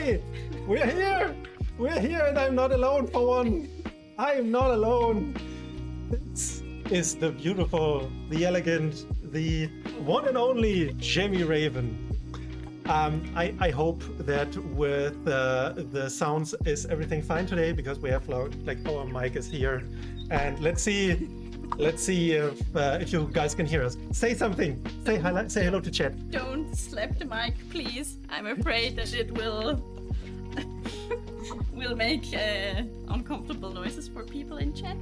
Hey, we're here. We're here, and I'm not alone for one. I am not alone. This is the beautiful, the elegant, the one and only Gemmy Raven. I hope that with the sounds is everything fine today, because we have like our mic is here, and let's see if you guys can hear us. Say something. Say hello to chat. Don't slap the mic, please. I'm afraid that it will make uncomfortable noises for people in chat.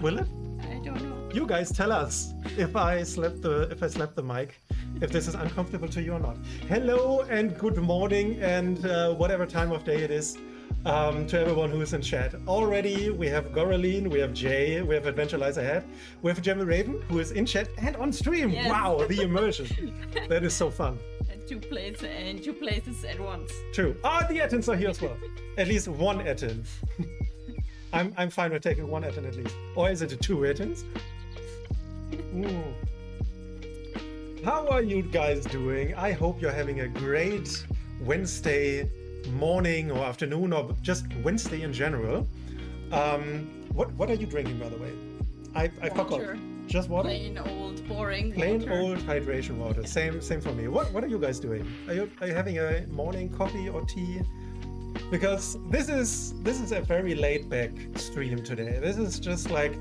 Will it? I don't know. You guys tell us if I slap the mic, if this is uncomfortable to you or not. Hello and good morning, and whatever time of day it is, to everyone who is in chat. Already we have Goraline, we have Jay, we have Adventure Lies Ahead, we have Gemmy Raven, who is in chat and on stream. Yes. Wow, the immersion. That is so fun. Two places at once. True. The Ettins are here as well. At least one Ettin. I'm fine with taking one Ettin at least. Or is it a two Ettins? How are you guys doing? I hope you're having a great Wednesday morning or afternoon, or just Wednesday in general. What are you drinking, by the way? I forgot. Just water? Plain old boring Plain water. old hydration water. Same for me. What are you guys doing? Are you having a morning coffee or tea? Because this is a very laid back stream today. This is just like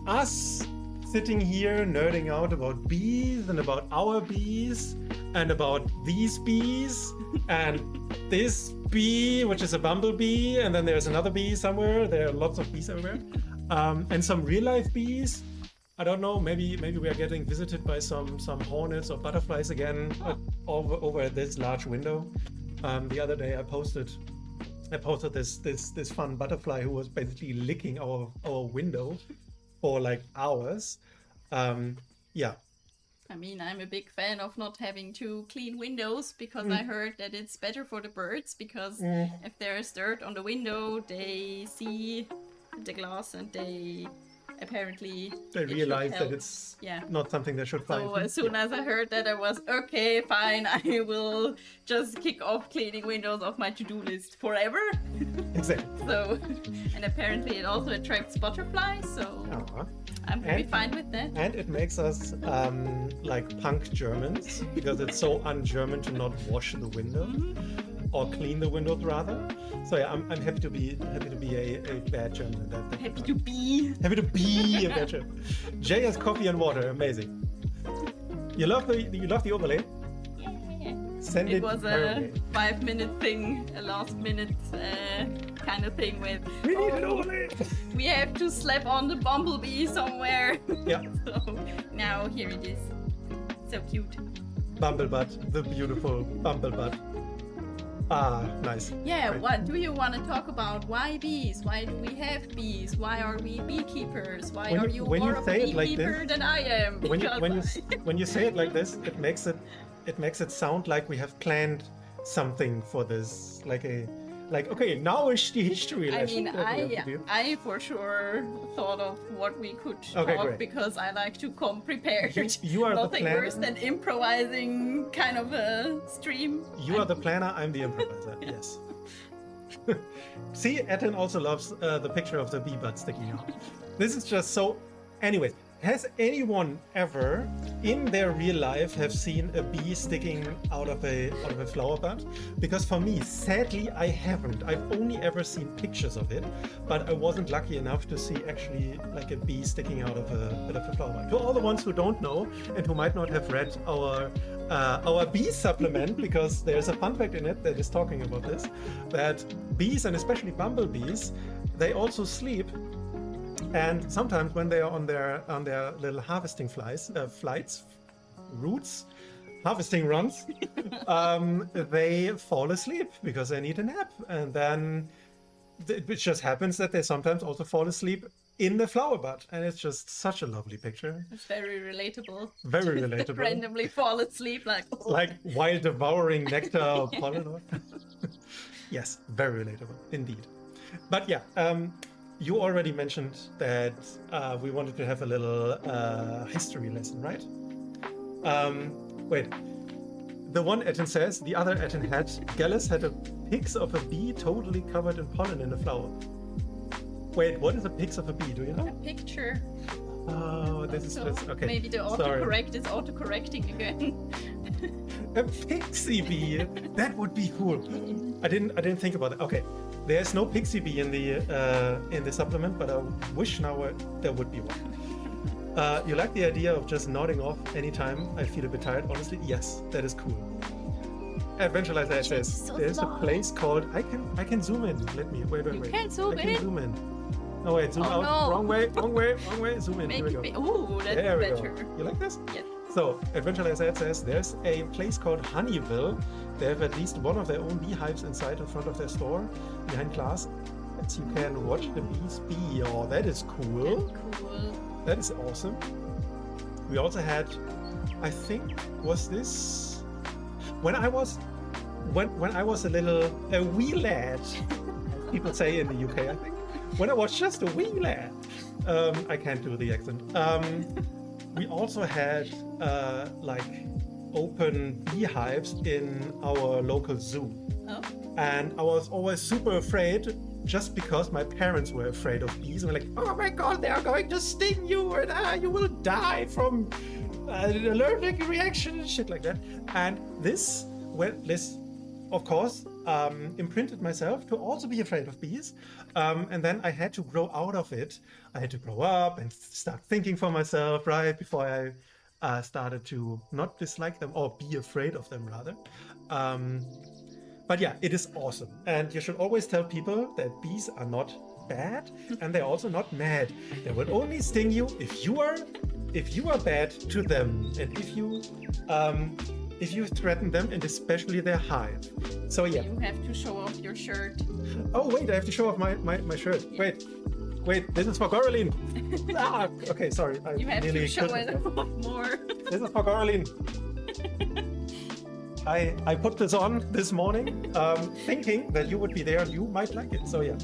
us sitting here nerding out about bees and about our bees and about these bees and this bee, which is a bumblebee, and then there's another bee somewhere. There are lots of bees everywhere, and some real life bees. I don't know. Maybe we are getting visited by some hornets or butterflies again over this large window. The other day I posted this fun butterfly who was basically licking our window for like hours. Yeah. I mean, I'm a big fan of not having to clean windows, because I heard that it's better for the birds, because if there's dirt on the window, they see the glass and they apparently realize that it's not something they should find. So as soon as I heard that, I was okay, fine, I will just kick off cleaning windows off my to-do list forever. Exactly. So, and apparently it also attracts butterflies, so I'm very fine with that. And it makes us like punk Germans, because it's so un-German to not wash the window or clean the windows rather. So yeah, I'm happy to be a bad German in that. Happy to be a bad German. Jay has coffee and water. Amazing. You love the overlay? Yeah. Send it was a 5-minute thing, a last minute kind of thing with we need an overlay. We have to slap on the bumblebee somewhere. Yeah. So now here it is. So cute. Bumblebutt, the beautiful Bumblebutt. Nice. Yeah, right. What do you want to talk about? Why bees? Why do we have bees? Why are we beekeepers? Why are you more of a beekeeper than I am? When you say it like this, it makes it sound like we have planned something for this, okay, now is the history lesson. I mean, I for sure thought of what we could talk, great. because I like to come prepared. You are nothing the planner. worse than improvising kind of a stream. You are the planner, I'm the improviser. Yes. See, Ettin also loves the picture of the bee butt sticking out. This is just so. Anyways, has anyone ever in their real life have seen a bee sticking out of a flower bud? Because for me, sadly, I haven't. I've only ever seen pictures of it, but I wasn't lucky enough to see actually like a bee sticking out of a flower bud. To all the ones who don't know and who might not have read our bee supplement, because there's a fun fact in it that is talking about this, that bees, and especially bumblebees, they also sleep. And sometimes when they are on their little harvesting harvesting runs, they fall asleep because they need a nap. And then it just happens that they sometimes also fall asleep in the flower bud. And it's just such a lovely picture. It's very relatable. Very relatable. Randomly fall asleep like while devouring nectar or pollen. Yes, very relatable indeed. But yeah, you already mentioned that we wanted to have a little history lesson, right? Wait, the one Etten says, the other Etten had, Gallus had a pics of a bee totally covered in pollen in a flower. Wait, what is a pics of a bee? Do you know? A picture. Oh, this is just okay. Maybe the autocorrect is autocorrecting again. A pixie bee. That would be cool. I didn't think about that. Okay, there's no pixie bee in the supplement, but I wish now there would be one. You like the idea of just nodding off anytime I feel a bit tired? Honestly, yes, that is cool. Adventure Life says there's a place called I can zoom in. Let me wait. You can zoom I can zoom in. Oh wait, zoom out. No. Wrong way. Zoom in. Here we go. Ooh, that's There we better. go. You like this? Yes. So, Adventure Life says there's a place called Honeyville. They have at least one of their own beehives inside in front of their store behind glass. So you can watch the bees bee. Oh, that is cool. That's cool. That is awesome. We also had, I think, was this when I was a wee lad, as people say in the UK, I think. When I was just a wee lad. I can't do the accent. We also had like open beehives in our local zoo. Oh. And I was always super afraid just because my parents were afraid of bees. And were like, oh my god, they are going to sting you and you will die from an allergic reaction and shit like that. And this, of course, imprinted myself to also be afraid of bees. And then I had to grow out of it. I had to grow up and start thinking for myself, right, before I started to not dislike them or be afraid of them, rather. But yeah, it is awesome. And you should always tell people that bees are not bad and they're also not mad. They will only sting you if you are bad to them and if you threaten them, and especially their hive. So yeah. You have to show off your shirt. Oh wait, I have to show off my shirt. Yeah. Wait, this is for Coraline. Okay, sorry. You have to show it off more. This is for Coraline. I put this on this morning, thinking that you would be there and you might like it. So yeah.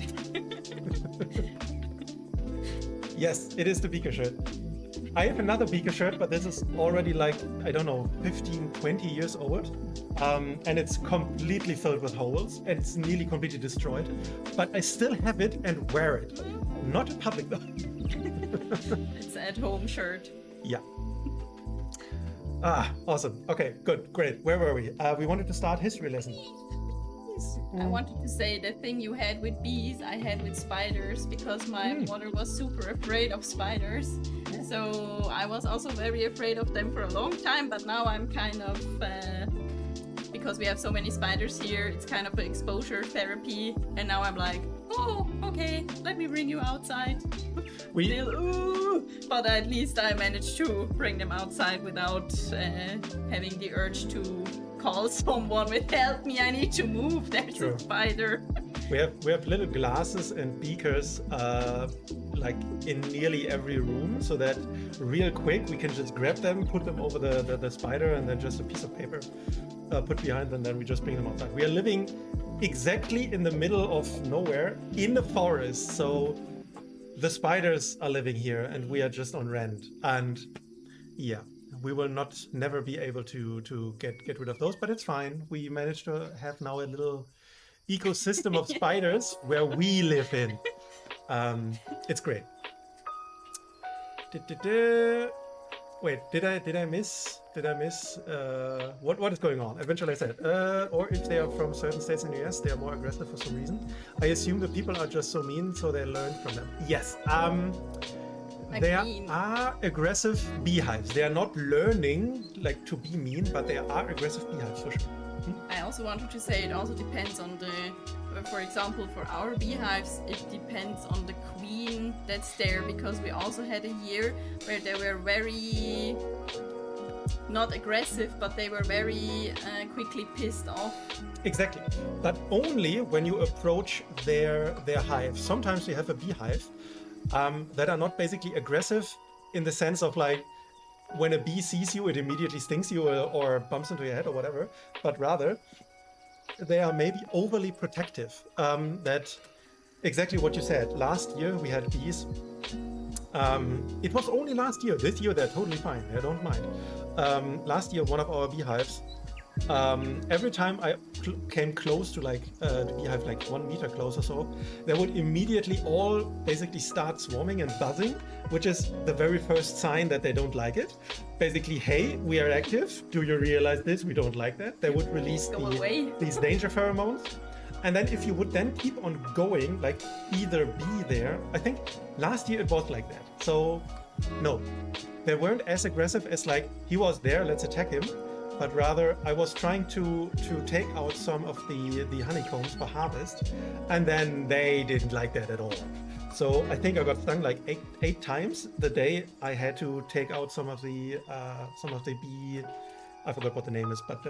Yes, it is the Beaker shirt. I have another Beaker shirt, but this is already like, I don't know, 15, 20 years old. And it's completely filled with holes and it's nearly completely destroyed. But I still have it and wear it. Not in public though. It's an at-home shirt. Yeah. Awesome. Okay, good, great. Where were we? We wanted to start history lesson. I wanted to say the thing you had with bees, I had with spiders because my mother was super afraid of spiders. So I was also very afraid of them for a long time, but now I'm kind of, because we have so many spiders here, it's kind of an exposure therapy. And now I'm like, oh, okay, let me bring you outside. But at least I managed to bring them outside without having the urge to call someone with help me, I need to move, there's a spider. We have little glasses and beakers like in nearly every room, so that real quick we can just grab them, put them over the spider, and then just a piece of paper put behind, and then we just bring them outside. We are living exactly in the middle of nowhere in the forest, so the spiders are living here and we are just on rent. And yeah, we will never be able to get rid of those, but it's fine. We managed to have now a little ecosystem of spiders where we live in. It's great. Wait, did I miss what is going on? Eventually I said, or if they are from certain states in the US, they are more aggressive for some reason. I assume the people are just so mean, so they learn from them. Yes. There are aggressive beehives. They are not learning like to be mean, but there are aggressive beehives for sure. I also wanted to say it also depends on for example, for our beehives, it depends on the queen that's there, because we also had a year where they were very, not aggressive, but they were very quickly pissed off. Exactly, but only when you approach their hive. Sometimes you have a beehive that are not basically aggressive in the sense of like, when a bee sees you, it immediately stings you or bumps into your head or whatever, but rather they are maybe overly protective. That exactly what you said. Last year we had bees. It was only last year. This year they're totally fine. They don't mind. Last year one of our beehives every time I came close to like the beehive, like 1 meter close or so, they would immediately all basically start swarming and buzzing, which is the very first sign that they don't like it. Basically, hey, we are active. Do you realize this? We don't like that. They would release these danger pheromones. And then if you would then keep on going, like either be there, I think last year it was like that. So no, they weren't as aggressive as like, he was there, let's attack him. But rather I was trying to take out some of the honeycombs for harvest. And then they didn't like that at all. So I think I got stung like eight times the day I had to take out some of the bee, I forgot what the name is, but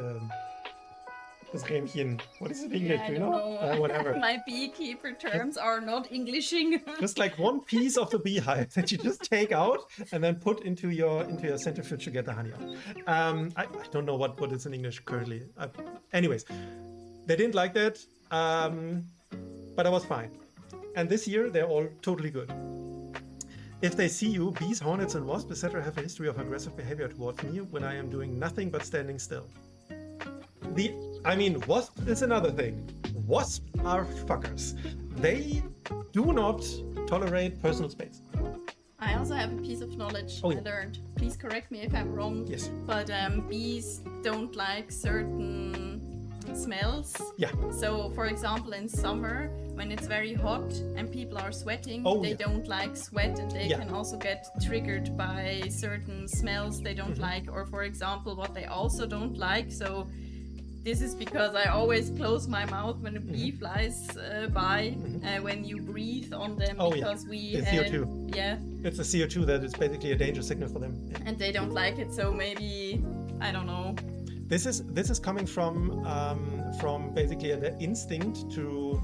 das Rähmchen. What is it in English? Yeah, Do you know? Whatever. My beekeeper terms are not Englishing. Just like one piece of the beehive that you just take out and then put into your centrifuge to get the honey out. I don't know what is in English currently. Anyways, they didn't like that, but I was fine. And this year they're all totally good. If they see you, bees, hornets, and wasps, etc., have a history of aggressive behavior towards me when I am doing nothing but standing still. Wasp is another thing. Wasps are fuckers. They do not tolerate personal space. I also have a piece of knowledge I learned. Please correct me if I'm wrong. Yes. But bees don't like certain smells. Yeah. So, for example, in summer, when it's very hot and people are sweating, they don't like sweat, and they can also get triggered by certain smells they don't like. Or, for example, what they also don't like. So, this is because I always close my mouth when a bee flies by when you breathe on them, because we have CO2. Yeah. It's a CO2 that is basically a danger signal for them. Yeah. And they don't like it, so maybe I don't know. This is coming from basically the instinct to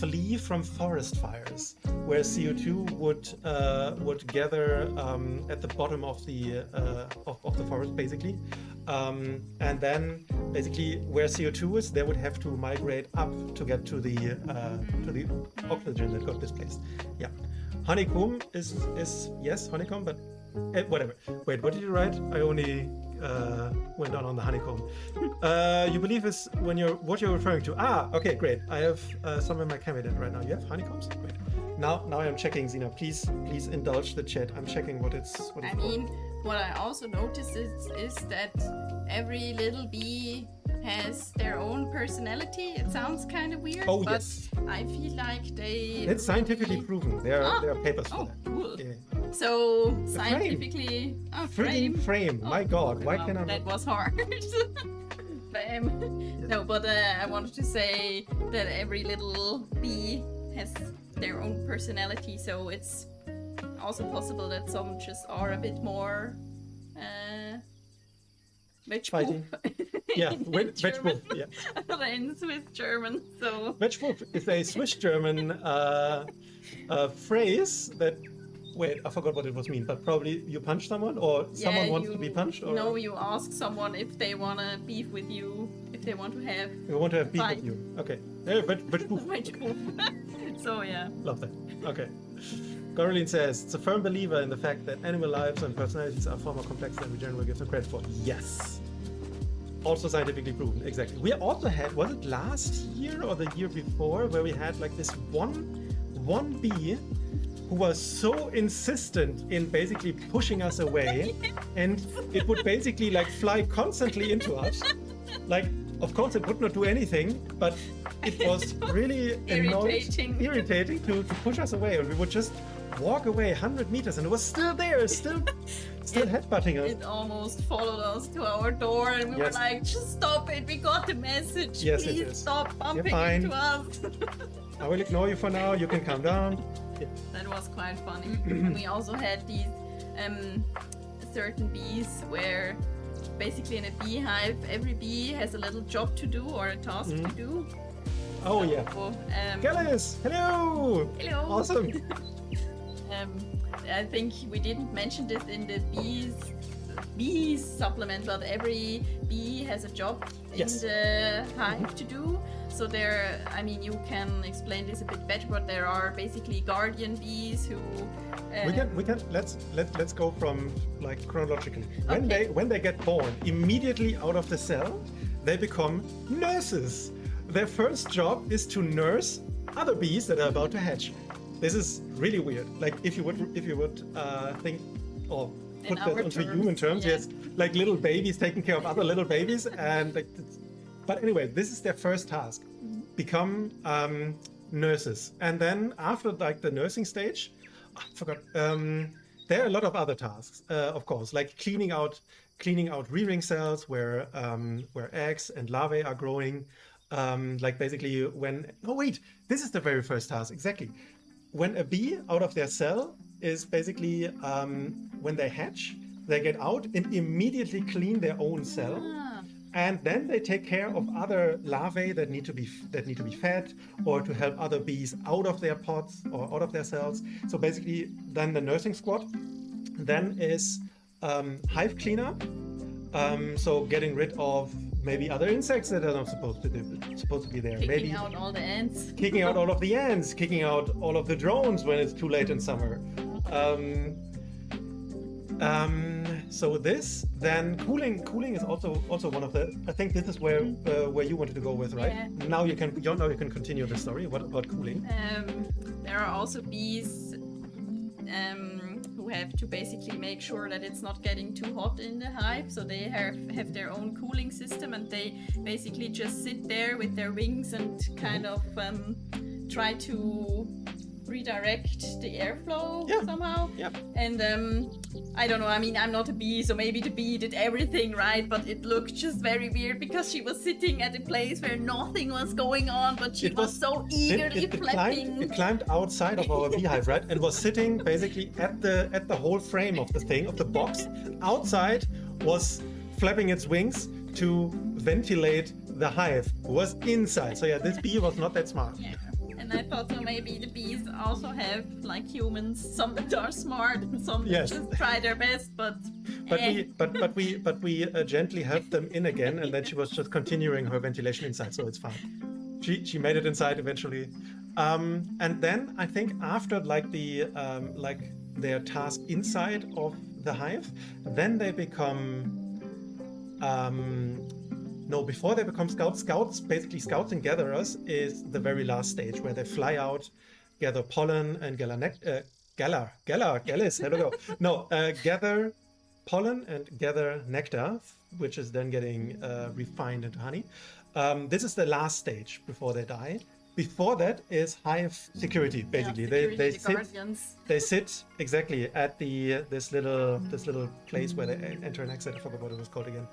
flee from forest fires, where CO2 would gather at the bottom of the forest, basically, and then basically where CO2 is, they would have to migrate up to get to the oxygen that got displaced. Yeah, honeycomb is yes, honeycomb, but whatever. Wait, what did you write? I only went on the honeycomb. You believe is what you're referring to. Okay, great. I have some in my cabinet right now. You have honeycombs? Great. Now I am checking, Sina. Please indulge the chat. I'm checking what it's what I also noticed is that every little bee has their own personality. It sounds kind of weird, but I feel like it's scientifically proven. There are papers for that. Cool. Yeah. So scientifically, frame. My God, why can I? That was hard. No, but I wanted to say that every little bee has their own personality. So it's also possible that some just are a bit more fighting. Yeah, Wedgewolf. Yeah. In Swiss German. So Wedgewolf is a Swiss German phrase that. Wait, I forgot what it was mean, but probably you punch someone, or someone wants to be punched, or no, you ask someone if they wanna beef with you, if they want to have. We want to have beef with you. Okay. Yeah, Wedgewolf. So yeah. Love that. Okay. Caroline says, it's a firm believer in the fact that animal lives and personalities are far more complex than we generally give them credit for. Yes. Also scientifically proven, exactly. We also had, was it last year or the year before, where we had like this one bee who was so insistent in basically pushing us away, and it would basically like fly constantly into us. Like, of course it would not do anything, but it was really irritating to push us away, and we would just walk away 100 meters and it was still there, still headbutting us. It almost followed us to our door, and we were like, just stop it, we got the message, please stop bumping into us. I will ignore you for now, you can calm down. Yeah. That was quite funny. We also had these certain bees where basically in a beehive every bee has a little job to do or a task to do. Oh yeah. Gallus, hello! Hello! Awesome! I think we didn't mention this in the bees supplement, but every bee has a job in the hive to do. So there, I mean, you can explain this a bit better, but there are basically guardian bees who. We can let's go from like chronologically. When they get born, immediately out of the cell, they become nurses. Their first job is to nurse other bees that are about to hatch. This is really weird. Like if you would think or put that onto human terms, yes, like little babies taking care of other little babies, and like. But anyway, this is their first task: become nurses. And then after like the nursing stage, I forgot. There are a lot of other tasks, of course, like cleaning out rearing cells where eggs and larvae are growing. Like basically this is the very first task, exactly. When a bee out of their cell is basically, when they hatch, they get out and immediately clean their own cell. And then they take care of other larvae that need to be fed, or to help other bees out of their pods or out of their cells. So basically, then the nursing squad then is hive cleanup. So getting rid of maybe other insects that are not supposed to be there. Kicking out all the ants. Kicking out all of the ants. Kicking out all of the drones when it's too late in summer. So this, then cooling is also one of the. I think this is where you wanted to go with, right? Yeah. Now you can continue the story. What about cooling? There are also bees who have to basically make sure that it's not getting too hot in the hive, so they have their own cooling system, and they basically just sit there with their wings and kind of try to redirect the airflow somehow. Yeah. And I don't know, I mean, I'm not a bee, so maybe the bee did everything right, but it looked just very weird because she was sitting at a place where nothing was going on, but she was so eagerly flapping. It climbed outside of our beehive, right? And was sitting basically at the whole frame of the box. Outside was flapping its wings to ventilate the hive. Was inside. So yeah, this bee was not that smart. Yeah. And I thought, so maybe the bees also have, like humans, some that are smart and some that just try their best, but we gently helped them in again, and then she was just continuing her ventilation inside, so it's fine. She made it inside eventually, and then I think after like their task inside of the hive, then they become. Before they become scouts. Scouts and gatherers is the very last stage where they fly out, gather pollen and gather pollen and gather nectar, which is then getting refined into honey. This is the last stage before they die. Before that is hive security, basically. They sit exactly at this little place where they enter an exit. I forgot what it was called again.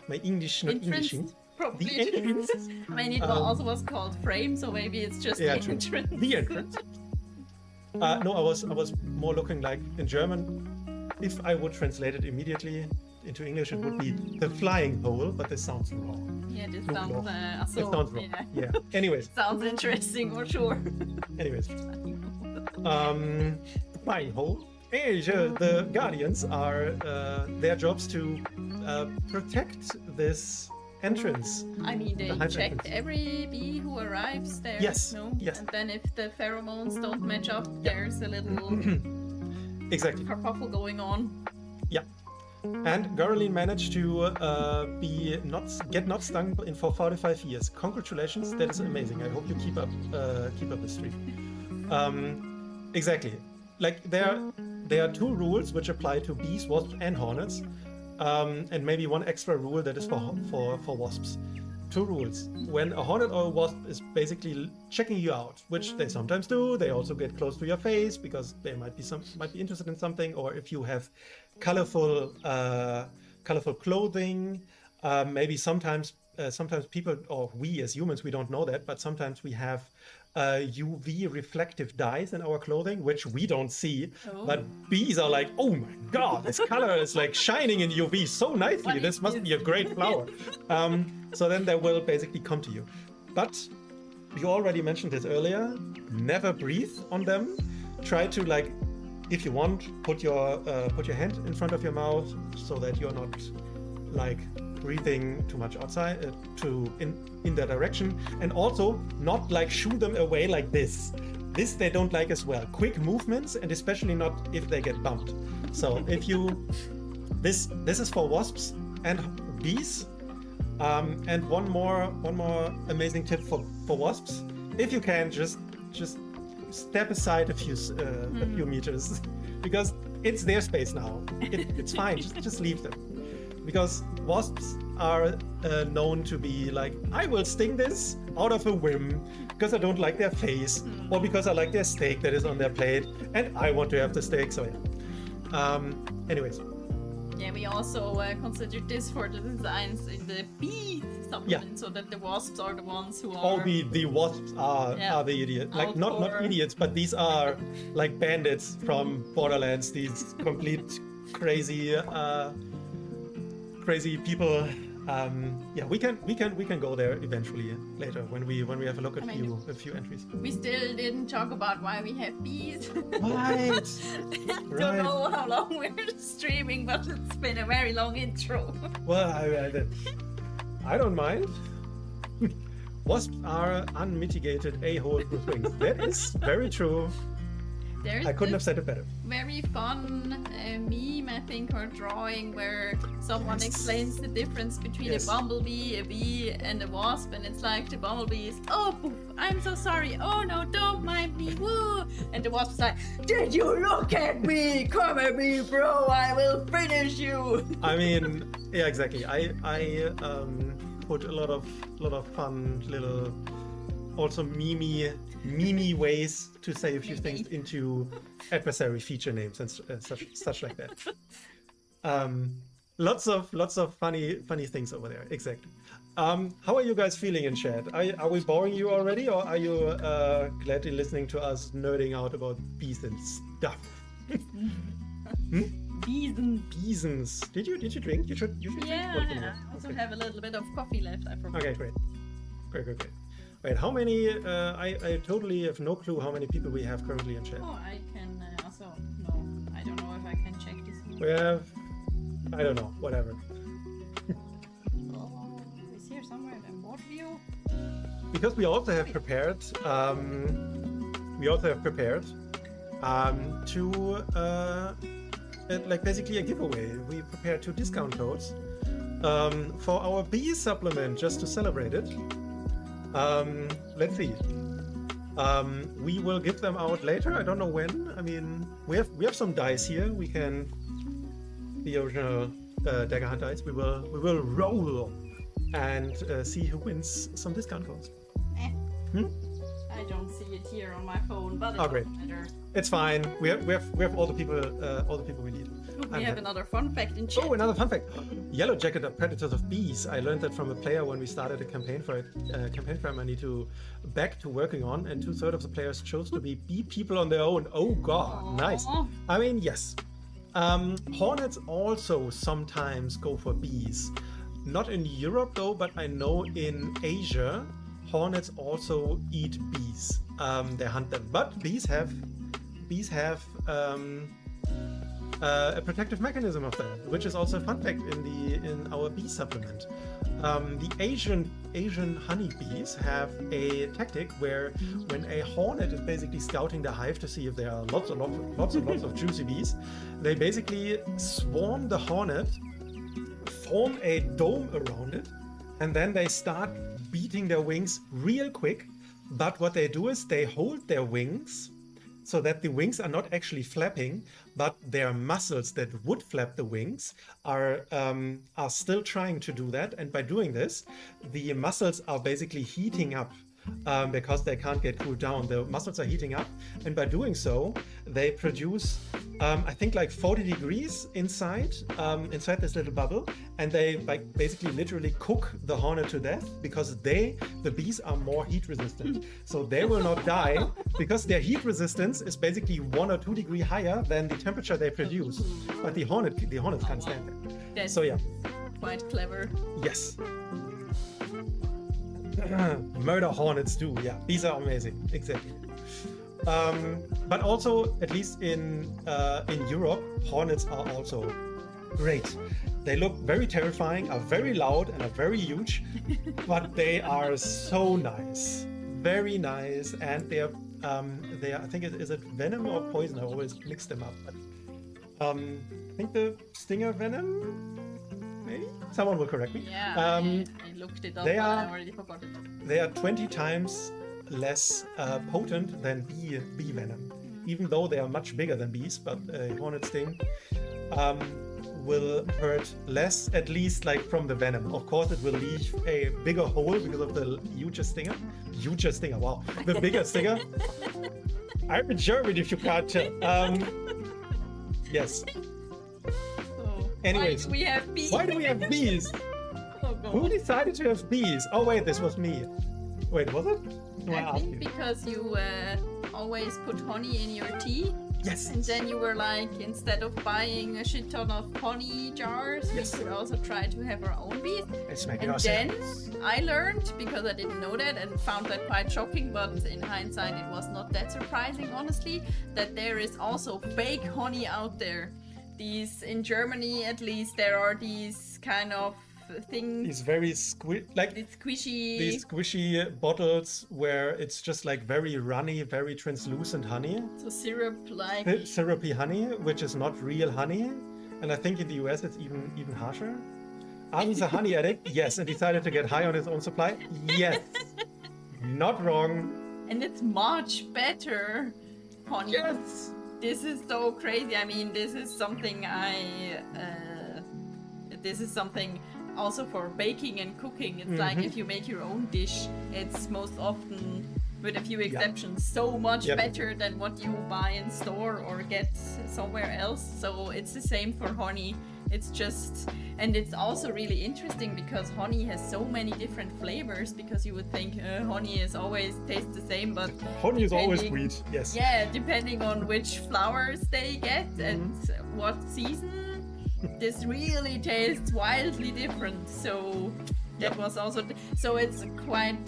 My English not entrance, Englishing. Probably. The entrance. I mean, it also was called frame, so maybe it's just the entrance. The entrance. No, I was more looking like in German. If I would translate it immediately into English, it would be the flying hole, but this sounds wrong. Yeah, this sounds. It sounds wrong. Yeah. Anyways. Sounds interesting for sure. Anyways. Flying hole. The guardians are their jobs to protect this entrance. I mean, they check every bee who arrives there. Yes. No? Yes. And then if the pheromones don't match up, there's a little exactly kerfuffle going on. Yeah. And Garoline managed to get not stung for 45 years. Congratulations, that is amazing. I hope you keep up the streak. Exactly. Like there are two rules which apply to bees, wasps, and hornets, and maybe one extra rule that is for wasps. Two rules. When a hornet or a wasp is basically checking you out, which they sometimes do, they also get close to your face because they might be interested in something, or if you have colorful clothing, maybe sometimes people, or we as humans, we don't know that, but sometimes we have UV reflective dyes in our clothing, which we don't see, but bees are like, oh my god, this color is like shining in UV so nicely, this must be a great flower. So then they will basically come to you. But you already mentioned this earlier, never breathe on them. Try to, like, if you want, put your hand in front of your mouth so that you're not like breathing too much outside in that direction, and also not like shoo them away like this. This they don't like as well. Quick movements, and especially not if they get bumped. So if you this is for wasps and bees. And one more amazing tip for wasps: if you can, just step aside a few meters, because it's their space now. It's fine. Just leave them, because wasps are known to be like, I will sting this out of a whim because I don't like their face, or because I like their steak that is on their plate, and I want to have the steak. So yeah. Anyways. Yeah, we also considered this for the designs in the bee supplement, so that the wasps are the ones who are. Oh, the wasps are the idiot. Like not idiots, but these are like bandits from Borderlands. These complete crazy people. Yeah, we can go there eventually later when we have a look at a few entries. We still didn't talk about why we have bees. Right. Don't know how long we're streaming, but it's been a very long intro. Well, I don't mind. Wasps are unmitigated a-holes with wings. That is very true. I couldn't have said it better. Very fun meme, I think, or drawing where someone explains the difference between a bumblebee, a bee, and a wasp, and it's like the bumblebee is, oh, poof, I'm so sorry. Oh no, don't mind me. Woo! And the wasp is like, did you look at me? Come at me, bro. I will finish you. I mean, yeah, exactly. I put a lot of fun little, also meme ways to say a few things into adversary feature names and such like that. Lots of funny things over there. Exactly. How are you guys feeling in chat? Are we boring you already, or are you gladly listening to us nerding out about bees and stuff? Beesons. Did you drink? You should drink. Yeah, I also have a little bit of coffee left. I forgot. Okay, great. Wait, how many? I totally have no clue how many people we have currently in chat. Oh, I can also. No, I don't know if I can check this. We have, I don't know, whatever. Oh, it's here somewhere. The board view. Because we also have prepared. To like basically a giveaway. We prepared 2 discount codes for our bee supplement just to celebrate it. Let's see. We will give them out later. I don't know when. I mean, we have some dice here. We can, the original Daggerheart dice. We will roll and see who wins some discount codes. I don't see it here on my phone, but it doesn't matter. It's fine. We have all the people we need. We have another fun fact in chat. Oh, another fun fact. Yellow Jacket are predators of bees. I learned that from a player when we started a campaign for it. Campaign frame I need to back to working on, and 2/3 of the players chose to be bee people on their own. Oh god, nice. I mean, yes. Hornets also sometimes go for bees. Not in Europe though, but I know in Asia, hornets also eat bees. They hunt them, but bees have a protective mechanism of that, which is also a fun fact in our bee supplement. The Asian honeybees have a tactic where when a hornet is basically scouting the hive to see if there are lots of juicy bees, they basically swarm the hornet, form a dome around it, and then they start beating their wings real quick. But what they do is they hold their wings so that the wings are not actually flapping, but their muscles that would flap the wings are still trying to do that. And by doing this, the muscles are basically heating up because they can't get cooled down. The muscles are heating up, and by doing so, they produce, I think, like 40 degrees inside this little bubble, and they basically literally cook the hornet to death because the bees are more heat resistant. So they will not die because their heat resistance is basically 1 or 2 degrees higher than the temperature they produce. But the hornets can't stand it. So yeah. Quite clever. Yes. Murder hornets too. Yeah, these are amazing. Exactly. But also, at least in Europe, hornets are also great. They look very terrifying, are very loud, and are very huge, but they are so nice, very nice, and they are. I think is it venom or poison? I always mix them up. But, I think the stinger venom maybe someone will correct me. Yeah, I looked it up, they but I are- already forgot it. They are 20 times less potent than bee venom, even though they are much bigger than bees. But a hornet sting will hurt less, at least like from the venom. Of course, it will leave a bigger hole because of the huger stinger. Huger stinger, wow, the bigger stinger. I'm in German, if you can't tell. Yes. Oh, Anyways, why do we have bees? Why do we have bees? Oh, God. Who decided to have bees? Oh wait, this was me. Wait, was it? No, I asked think you. because you always put honey in your tea, Yes. and then you were like, instead of buying a shit ton of honey jars, Yes. we could also try to have our own bees. Let's make it And ourselves. then I learned, because I didn't know that and found that quite shocking, but in hindsight it was not that surprising, honestly, that there is also fake honey out there. These, in Germany at least, there are these kind of things, These very these these squishy, squishy bottles where it's just like very runny, very translucent honey, so syrup like. syrupy honey, which is not real honey. And I think in the US it's even harsher. Azu's a honey addict, yes, and decided to get high on his own supply. Yes, not wrong. And it's much better honey. Yes. This is so crazy. I mean, this is something this is something also for baking and cooking. It's like if you make your own dish, it's most often, with a few exceptions, so much better than what you buy in store or get somewhere else. So it's the same for honey. It's just, and it's also really interesting because honey has so many different flavors, because you would think honey is always tastes the same, but Honey is always depending- sweet. Yes. yeah, depending on which flowers they get and what season, this really tastes wildly different. So that was also, so it's quite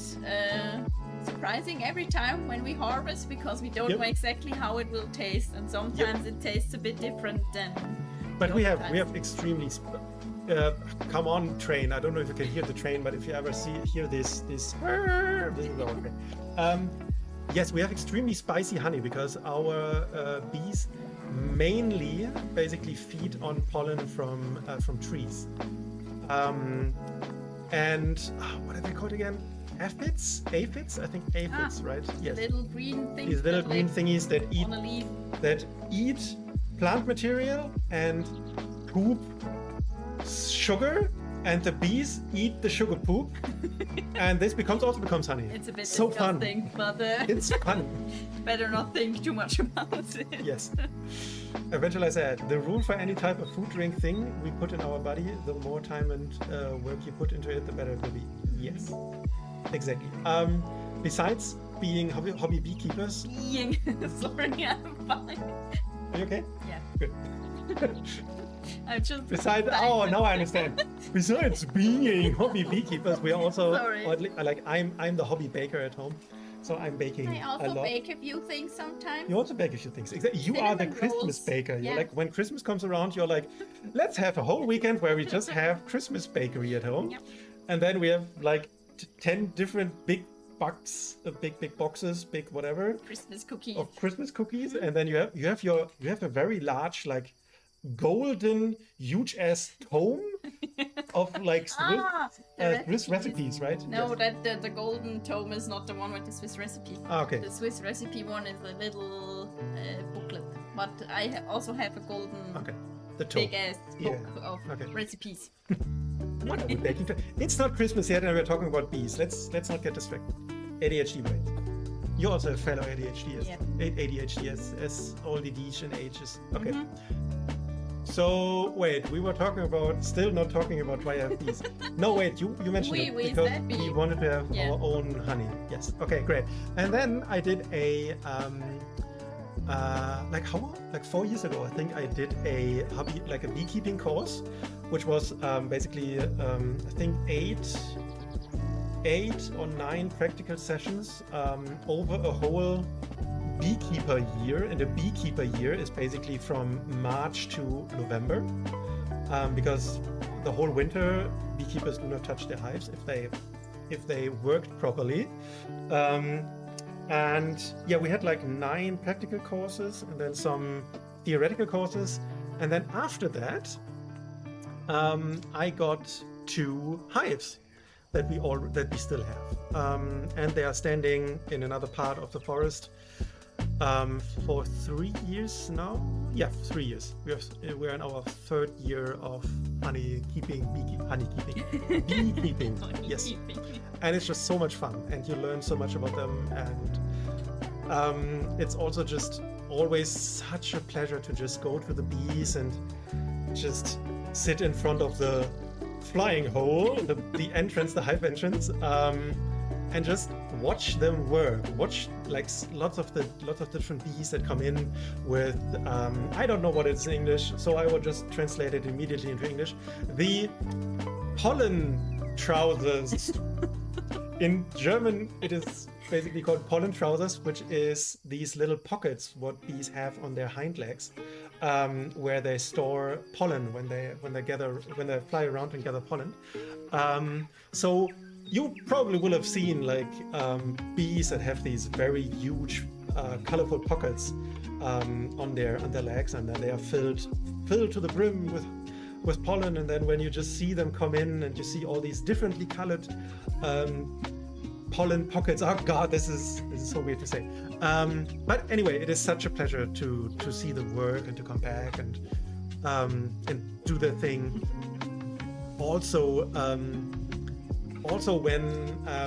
surprising every time when we harvest, because we don't know exactly how it will taste, and sometimes it tastes a bit different than. But we have extremely come on train. I don't know if you can hear the train, but if you ever hear this is our train. Yes, we have extremely spicy honey because our bees mainly basically feed on pollen from trees. And what are they called again? Aphids? Aphids? I think aphids, right? Yes. Little green things. These little that green live thingies on a leaf. that eat plant material and poop sugar, and the bees eat the sugar poop, and this also becomes honey. It's a bit so disgusting, fun. but It's fun. better not think too much about it. Yes. Eventually, I said the rule for any type of food drink thing we put in our body, the more time and work you put into it, the better it will be. Yes. Exactly. Besides being hobby beekeepers. Sorry, I'm fine. Are you okay? Yeah. Good. I'm just. Besides, oh, now I understand. Besides being hobby beekeepers, we are also, Sorry. I'm the hobby baker at home, so I'm baking I a also lot. bake a few things sometimes. You also bake a few things. Exactly. You are the Cinnamon Christmas rolls. baker. You're Yeah. like, when Christmas comes around, you're like, let's have a whole weekend where we just have Christmas bakery at home. Yep. And then we have like 10 different big boxes, big boxes, big whatever Christmas cookies. of Christmas cookies. And then you have a very large, like, golden, huge ass tome of like Swiss recipes, right? No, Yes. the golden tome is not the one with the Swiss recipe. Ah, okay. The Swiss recipe one is a little booklet, but I also have a golden Okay. The tome. big ass Yeah. book of Okay. recipes. What are we baking to? It's not Christmas yet, and we're talking about bees. Let's not get distracted. ADHD brain. You also have fellow ADHD as ADHD as all the D's and H's. Okay. So wait, we were still not talking about why I have bees. No, wait, you mentioned it we because said we wanted to have Yeah. our own honey. Yes. Okay, great. And then I did a like 4 years ago, I think I did a beekeeping course, which was basically I think eight or 9 practical sessions over a whole beekeeper year. And a beekeeper year is basically from March to November, because the whole winter beekeepers do not touch their hives if they worked properly. And yeah, we had like 9 practical courses and then some theoretical courses. And then after that, I got 2 hives that we still have, and they are standing in another part of the forest for 3 years now. Yeah, 3 years. We're in our 3rd year of beekeeping. Yes, and it's just so much fun, and you learn so much about them, and it's also just always such a pleasure to just go to the bees and just sit in front of the flying hole, the entrance, the hive entrance, and just watch them work. Watch like lots of different bees that come in with I don't know what it's in English, so I will just translate it immediately into English. The pollen trousers. In German, it is basically called pollen trousers, which is these little pockets what bees have on their hind legs, where they store pollen when they fly around and gather pollen. So you probably will have seen like bees that have these very huge, colorful pockets on their legs, and then they are filled to the brim with pollen. And then when you just see them come in and you see all these differently colored pollen pockets, oh god, this is so weird to say, but anyway, it is such a pleasure to see them work and to come back and do their thing. Also when I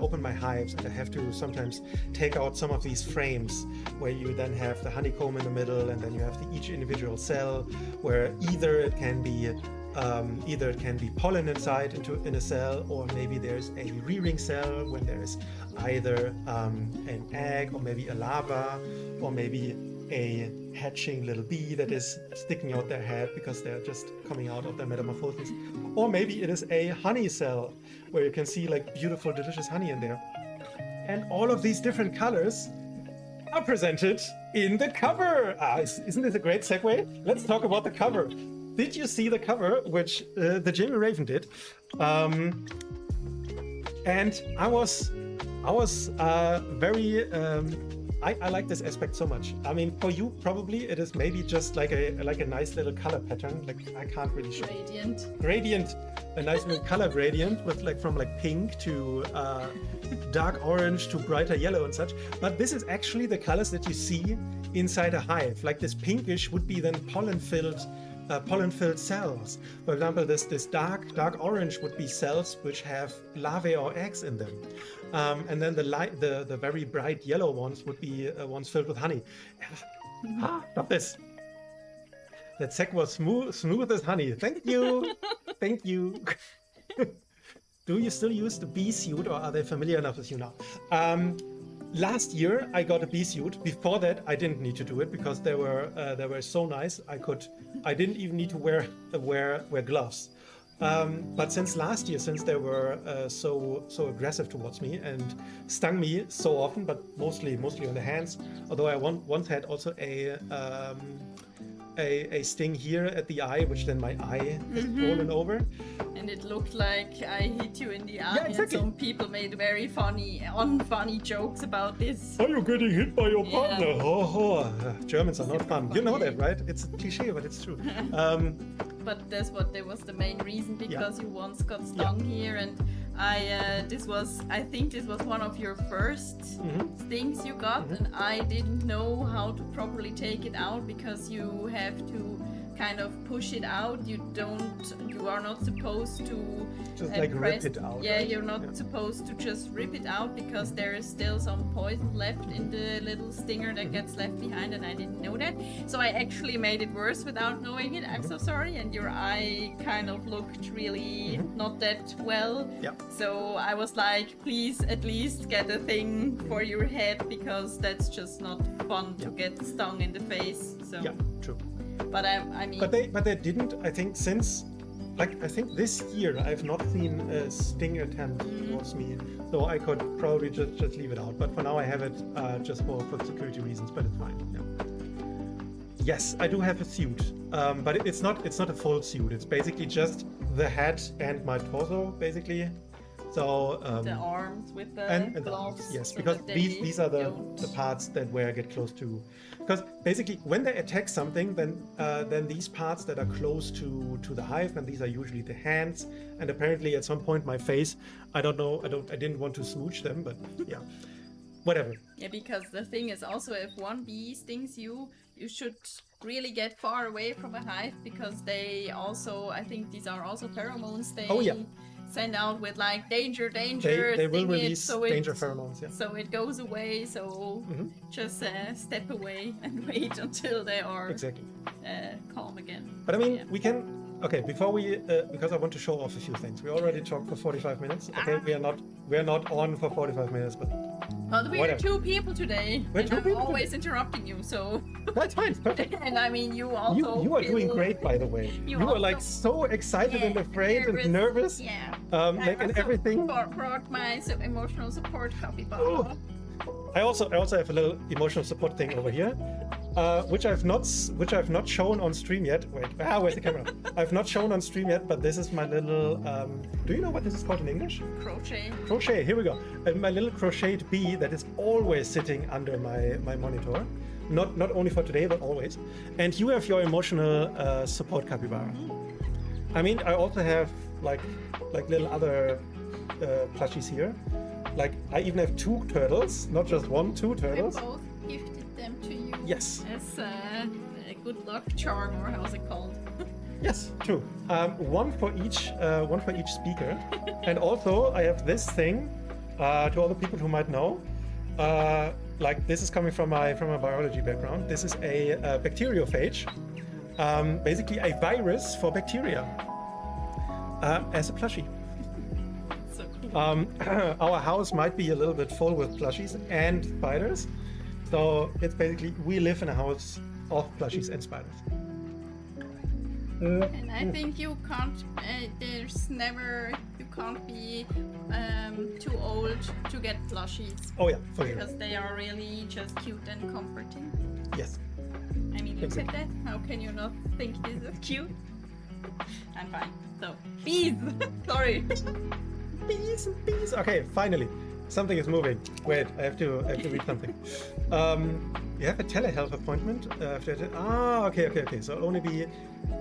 open my hives, I have to sometimes take out some of these frames where you then have the honeycomb in the middle, and then you have each individual cell where either it can be pollen inside in a cell, or maybe there's a rearing cell when there's either an egg, or maybe a larva, or maybe a hatching little bee that is sticking out their head because they're just coming out of their metamorphosis, or maybe it is a honey cell where you can see like beautiful, delicious honey in there. And all of these different colors are presented in the cover. Isn't this a great segue? Let's talk about the cover. Did you see the cover, which the Gemmy Raven did? And I was very. I like this aspect so much. I mean, for you probably it is maybe just like a nice little color pattern. Like I can't really show. Gradient, a nice little color gradient with from pink to dark orange to brighter yellow and such. But this is actually the colors that you see inside a hive. Like this pinkish would be then pollen-filled cells. For example, this dark orange would be cells which have larvae or eggs in them, and then the very bright yellow ones would be ones filled with honey. Love this. That sec was smooth as honey. Thank you. Thank you. Do you still use the bee suit, or are they familiar enough with you now? Last year I got a bee suit. Before that I didn't need to do it because they were so nice. I didn't even need to wear gloves. But since last year, since they were so aggressive towards me and stung me so often, but mostly on the hands. Although I once had also a sting here at the eye, which then my eye has fallen over. And it looked like I hit you in the eye. Yeah, exactly. And some people made very unfunny jokes about this. Are you getting hit by your partner? Yeah. Oh, Germans are not fun. You know that, right? It's a cliche, but it's true. But that was the main reason, because you once got stung here, and I think this was one of your first stings you got, and I didn't know how to properly take it out, because you have to kind of push it out. You are not supposed to just rip it out. Yeah, right? you're not supposed to just rip it out, because there is still some poison left in the little stinger that gets left behind, and I didn't know that. So I actually made it worse without knowing it. I'm so sorry. And your eye kind of looked really not that well. Yeah. So I was like, please at least get a thing for your head, because that's just not fun to get stung in the face. So yeah, true. But I mean. But they didn't. I think since, I think this year I've not seen a sting attempt towards me, so I could probably just leave it out. But for now I have it just for security reasons. But it's fine. Yeah. Yes, I do have a suit, but it's not a full suit. It's basically just the head and my torso, basically. So the arms with the and the gloves. arms, yes, so because that they these are the don't- parts that where I get close to. Because basically, when they attack something, then these parts that are close to the hive, and these are usually the hands, and apparently at some point my face. I don't know. I didn't want to smooch them, but yeah, whatever. Yeah, because the thing is also if one bee stings you, you should really get far away from a hive because they also, I think these are also pheromones they Oh, yeah. send out with like danger, danger. They will sting it, release so danger it, pheromones. Yeah. So it goes away. So just step away and wait until they are Exactly. calm again. But I mean, Yeah. we can. Okay, before we, because I want to show off a few things. We already talked for 45 minutes. Okay, we are not on for 45 minutes, but But we're whatever. two people today, We're and two I'm people always interrupting you. So, that's fine. It's perfect. and I mean, you also You are doing feel- great, by the way. You You are like also- so excited and Yeah, afraid and nervous. Yeah. Like and also everything. Brought my emotional support capybara. Oh. I also have a little emotional support thing over here, which I've not shown on stream yet. Where's the camera? I've not shown on stream yet, but this is my little. Do you know what this is called in English? Crochet. Crochet. Here we go. My little crocheted bee that is always sitting under my monitor, not only for today but always. And you have your emotional support capybara. I mean, I also have like little other plushies here. Like I even have two turtles, not just one, two We turtles. both gifted them to you. Yes. As a good luck charm, or how's it called? Yes, true. One for each speaker. And also I have this thing to all the people who might know. Like this is coming from my biology background. This is a bacteriophage, basically a virus for bacteria, as a plushie. So cool. Our house might be a little bit full with plushies and spiders, so it's basically we live in a house of plushies and spiders. And I think you can't. You can't be too old to get plushies Oh yeah, for sure. because they are really just cute and comforting. Yes. I mean, look Exactly. at that. How can you not think this is cute? I'm fine. So, bees. Sorry. Bees and bees. Okay, finally, something is moving. Wait, I have to read something. You have a telehealth appointment. Okay. So I'll only be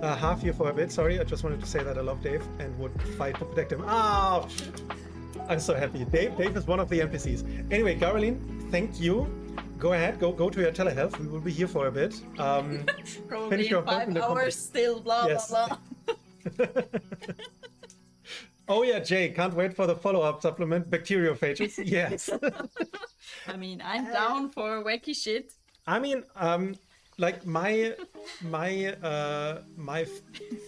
half here for a bit. Sorry, I just wanted to say that I love Dave and would fight to protect him. I'm so happy. Dave is one of the NPCs. Anyway, Caroline, thank you. Go ahead, go to your telehealth. We will be here for a bit. Probably Finish your in 5 appointment, hours still, blah, Yes. blah, blah. Oh yeah, Jay, can't wait for the follow-up supplement, bacteriophages. Yes. I mean, I'm down for wacky shit. I mean, like my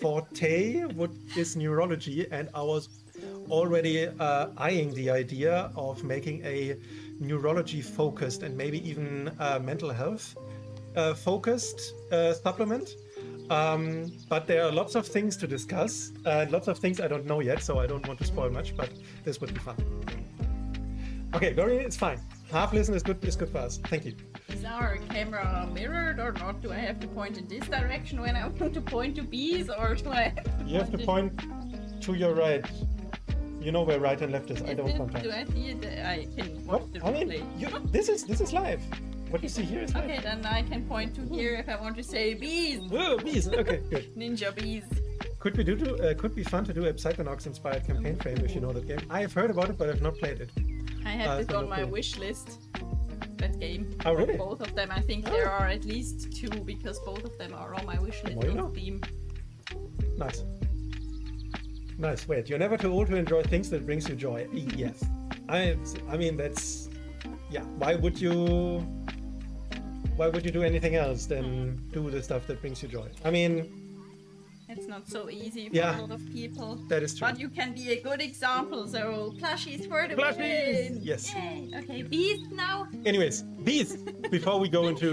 forte is neurology, and I was already eyeing the idea of making a neurology focused and maybe even mental health focused supplement. But there are lots of things to discuss, lots of things I don't know yet, so I don't want to spoil much, but this would be fun. Okay, Dorian, it's fine. Half listen is good for us. Thank you. Is our camera mirrored or not? Do I have to point in this direction when I want to point to bees, or do I have to You have to in- point to your right. You know where right and left is. I don't sometimes. Do I see it? I can watch What? the I mean, replay. this is live. What you see here is live. Okay, then I can point to here if I want to say bees. Whoa, bees. Okay, good. Ninja bees. Could be fun to do a Psychonauts inspired campaign frame if you know that game. I have heard about it, but I've not played it. I have this so on no my clue. wish list. That game. Oh, really? Both of them. I think there are at least 2 because both of them are on my wish list Why on not? Steam. Nice. Nice. Wait, you're never too old to enjoy things that brings you joy. Yes. I mean that's yeah. Why would you do anything else than do the stuff that brings you joy? I mean, It's not so easy for Yeah. a lot of people. that is true. But you can be a good example, so plushies for the Plushies! win! Yes. Yay. Okay, bees now. Anyways, bees. Before we go into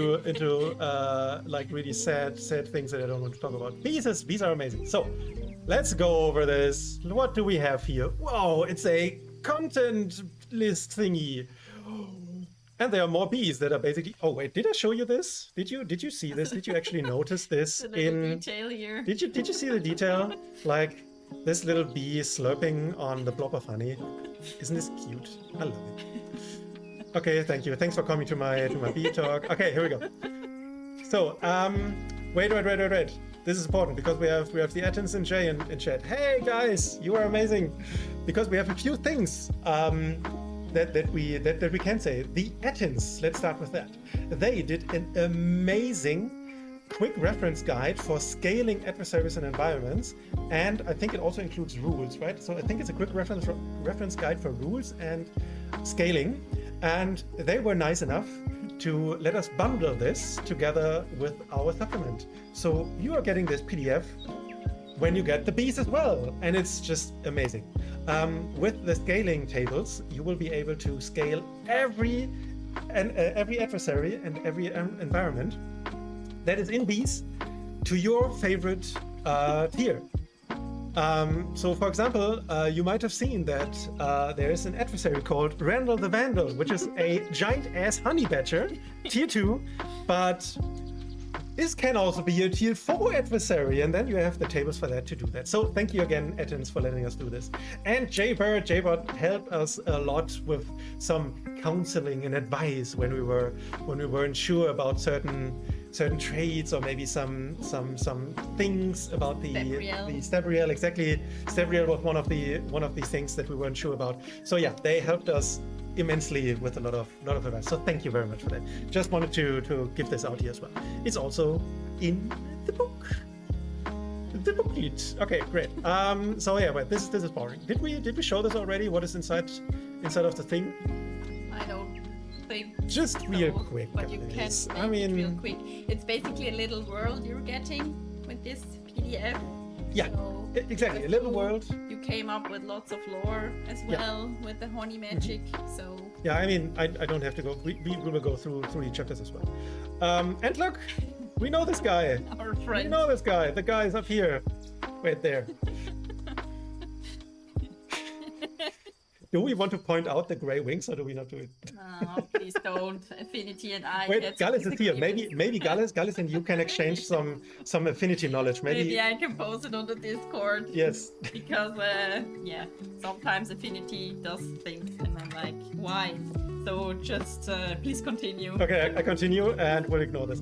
like really sad things that I don't want to talk about, bees are amazing. So let's go over this. What do we have here? Whoa, it's a content list thingy. And there are more bees that are basically. Oh wait, did I show you this? Did you see this? Did you actually notice this The little in? detail here. Did you see the detail? Like this little bee slurping on the blob of honey. Isn't this cute? I love it. Okay, thank you. Thanks for coming to my bee talk. Okay, here we go. So, wait. This is important because we have the Attens and Jay in chat. Hey guys, you are amazing. Because we have a few things that we can say. The Attens, let's start with that. They did an amazing quick reference guide for scaling adversaries and environments, and I think it also includes rules, right? So I think it's a quick reference guide for rules and scaling, and they were nice enough to let us bundle this together with our supplement. So you are getting this PDF when you get the bees as well, and it's just amazing. With the scaling tables, you will be able to scale every adversary and every environment that is in bees to your favorite tier. So for example, you might have seen that there is an adversary called Randall the Vandal, which is a giant ass honey badger, tier 2, but this can also be a tier 4 adversary, and then you have the tables for that to do that. So thank you again, Attens, for letting us do this. And Jaybird helped us a lot with some counseling and advice when we weren't sure about certain traits, or maybe some things about the Stabriel. Exactly, Stabriel was one of these things that we weren't sure about. So yeah, they helped us immensely with a lot of advice. So thank you very much for that. Just wanted to give this out here as well. It's also in the book. The booklet. Okay, great. So yeah, but this is boring. Did we show this already? What is inside of the thing? I don't think just so, real quick, but you guys. can make it real quick. It's basically a little world you're getting with this PDF. Yeah, so exactly. A little world. You came up with lots of lore as well with the honey magic. So yeah, I mean, I don't have to go. We will go through the chapters as well. And look, we know this guy. Our friend. We know this guy. The guy is up here. Wait there. Do we want to point out the gray wings, or do we not do it? No, please don't. Affinity and I. Wait, Gallus is here. Maybe Gallus and you can exchange some affinity knowledge. Maybe I can post it on the Discord. Yes. Because yeah, sometimes affinity does things, and I'm like, why? So just please continue. Okay, I continue, and we'll ignore this.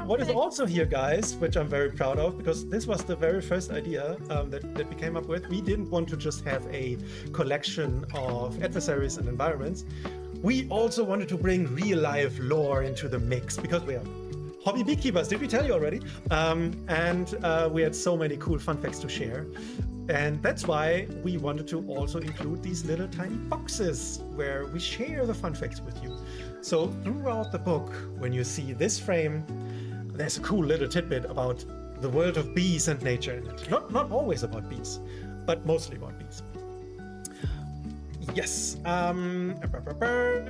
What is also here, guys, which I'm very proud of, because this was the very first idea that we came up with. We didn't want to just have a collection of adversaries and environments. We also wanted to bring real-life lore into the mix, because we are hobby beekeepers. Did we tell you already? And we had so many cool fun facts to share. And that's why we wanted to also include these little tiny boxes where we share the fun facts with you. So throughout the book, when you see this frame, there's a cool little tidbit about the world of bees and nature in it. Not always about bees, but mostly about bees. Yes.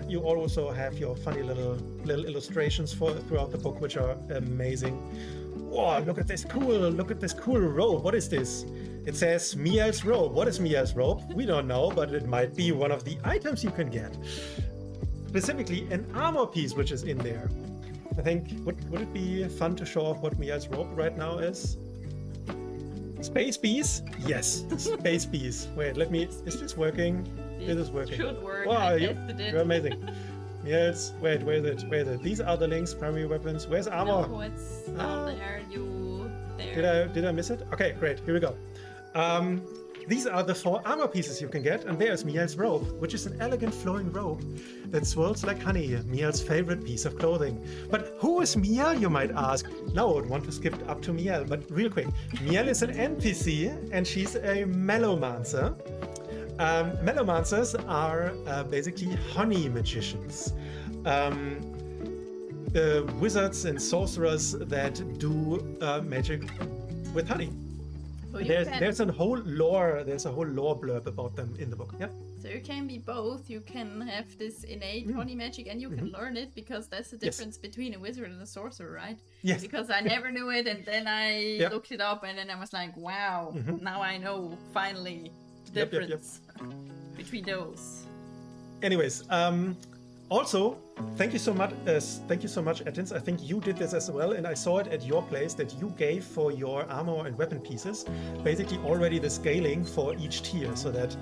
You also have your funny little illustrations throughout the book, which are amazing. Whoa, look at this cool robe. What is this? It says Miel's robe. What is Miel's robe? We don't know, but it might be one of the items you can get. Specifically, an armor piece which is in there. I think, would it be fun to show off what Miel's robe right now is? Space bees? Yes, space bees. Wait, is this working? It is working. Should work. Wow, you're amazing. Yes, wait, where is it? These are the links, primary weapons. Where's armor? No, it's down there. There. Did I miss it? Okay, great. Here we go. These are the 4 armor pieces you can get, and there's Miel's robe, which is an elegant flowing robe that swirls like honey, Miel's favorite piece of clothing. But who is Miel, you might ask? Now I would want to skip up to Miel, but real quick. Miel is an NPC, and she's a Mellomancer. Mellomancers are basically honey magicians. Wizards and sorcerers that do magic with honey. Well, there's a whole lore blurb about them in the book. Yeah. So you can be both. You can have this innate honey magic, and you can learn it, because that's the difference between a wizard and a sorcerer, right? Yes. Because I never knew it, and then I looked it up, and then I was like, wow, now I know finally the difference between those. Anyways, Also, thank you so much, Attins. I think you did this as well, and I saw it at your place that you gave for your armor and weapon pieces, basically already the scaling for each tier, so that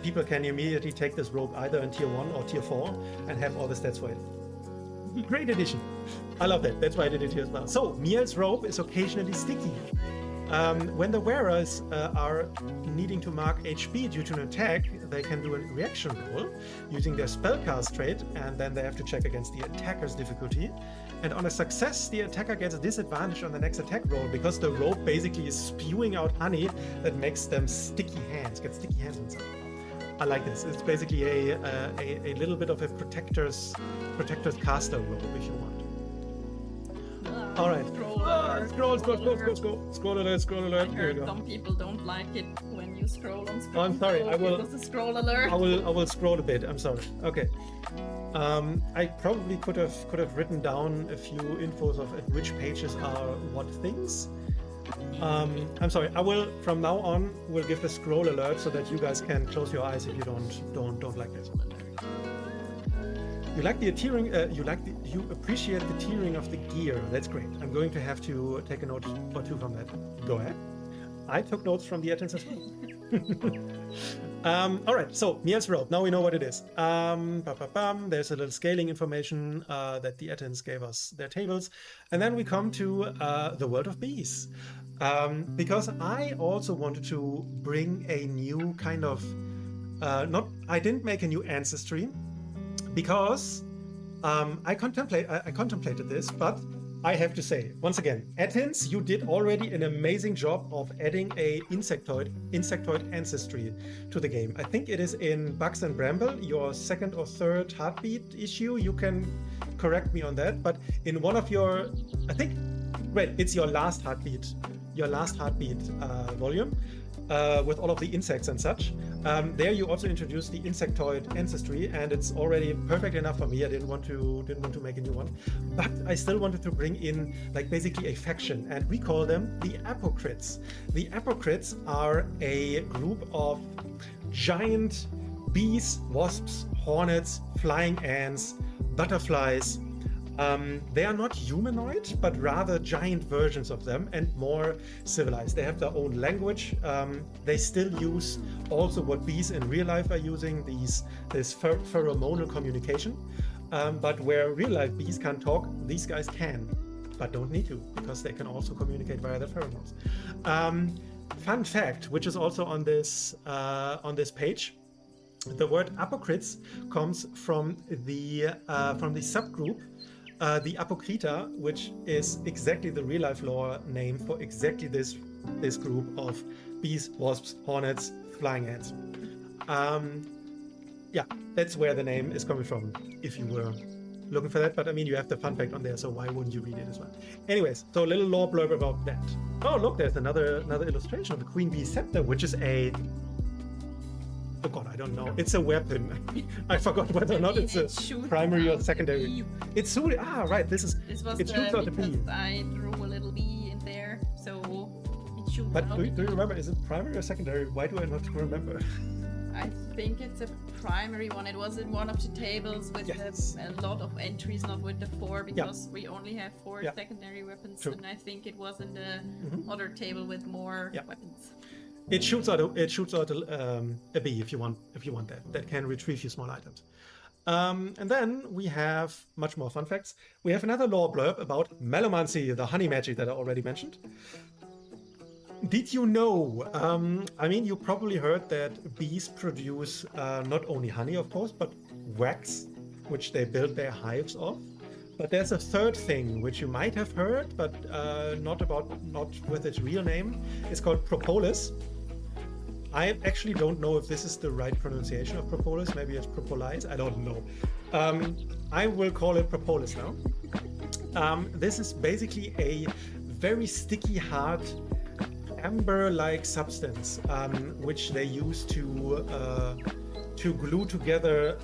people can immediately take this robe either in tier 1 or tier 4 and have all the stats for it. Great addition. I love that. That's why I did it here as well. So, Miel's robe is occasionally sticky. When the wearers are needing to mark HP due to an attack, they can do a reaction roll using their spellcast trait, and then they have to check against the attacker's difficulty. And on a success, the attacker gets a disadvantage on the next attack roll because the rope basically is spewing out honey that makes them get sticky hands inside. I like this. It's basically a little bit of a protector's caster rope if you want. All right. Scroll alert. I heard some people don't like it when you scroll on screen. Oh, I'm sorry. So I will. it was a scroll alert. I will scroll a bit. I'm sorry. Okay. I probably could have written down a few infos of at which pages are what things. I'm sorry. I will from now on will give the scroll alert so that you guys can close your eyes if you don't like that. You like the tiering. You appreciate the tiering of the gear. That's great. I'm going to have to take a note or two from that. Go ahead. I took notes from the Attins as well. All right. So Miel's robe. Now we know what it is. There's a little scaling information that the Attins gave us their tables, and then we come to the world of bees, because I also wanted to bring a new kind of. I didn't make a new ancestry. Because I contemplated this, but I have to say, once again, Attins, you did already an amazing job of adding a insectoid ancestry to the game. I think it is in Bugs and Bramble, your second or third heartbeat issue. You can correct me on that, but in one of your, it's your last heartbeat volume. With all of the insects and such. There you also introduced the insectoid ancestry, and it's already perfect enough for me. I didn't want to make a new one, but I still wanted to bring in basically a faction, and we call them the Apocrits. The Apocrits are a group of giant bees, wasps, hornets, flying ants, butterflies. They are not humanoid, but rather giant versions of them and more civilized. They have their own language. They still use also what bees in real life are using, this pheromonal communication. But where real life bees can't talk, these guys can, but don't need to, because they can also communicate via their pheromones. Fun fact, which is also on this page. The word apocrits comes from the subgroup the Apocrita, which is exactly the real life lore name for exactly this group of bees, wasps, hornets, flying ants. That's where the name is coming from, if you were looking for that. But I mean, you have the fun fact on there, so why wouldn't you read it as well? Anyways, so a little lore blurb about that. Oh, look, there's another illustration of the queen bee scepter, which is a... Oh god, I don't know. It's a weapon. I forgot whether or not it's a primary or secondary. It's shooting. Right. This was it shoots out the bee. I drew a little bee in there, so it shoots. But do you remember? Is it primary or secondary? Why do I not remember? I think it's a primary one. It was in one of the tables with a lot of entries, not with the 4, because we only have 4 secondary weapons. True. And I think it was in the other table with more weapons. It shoots out a bee if you want that can retrieve you small items. And then we have much more fun facts. We have another lore blurb about Melomancy, the honey magic that I already mentioned. Did you know? I mean, you probably heard that bees produce not only honey, of course, but wax, which they build their hives of. But there's a third thing which you might have heard, but not with its real name. It's called propolis. I actually don't know if this is the right pronunciation of propolis. Maybe it's propolis. I don't know. I will call it propolis now. This is basically a very sticky, hard, amber-like substance, which they use to glue together,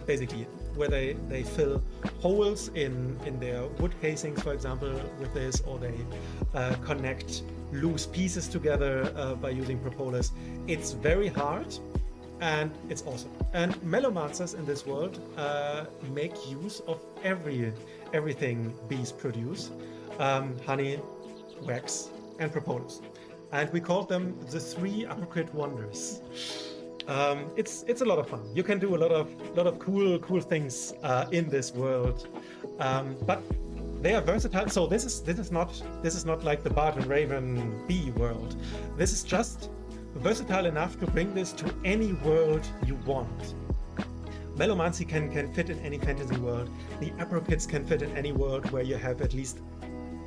basically where they fill holes in their wood casings, for example, with this, or they connect loose pieces together by using propolis. It's very hard. and it's awesome. And Melomancers in this world make use of everything bees produce: honey, wax, and propolis. And we call them the three apricot wonders. It's a lot of fun. You can do a lot of cool things in this world, but they are versatile. So this is not like the Bard and Raven bee world. This is just versatile enough to bring this to any world you want. Melomancy can fit in any fantasy world. The apricots can fit in any world where you have at least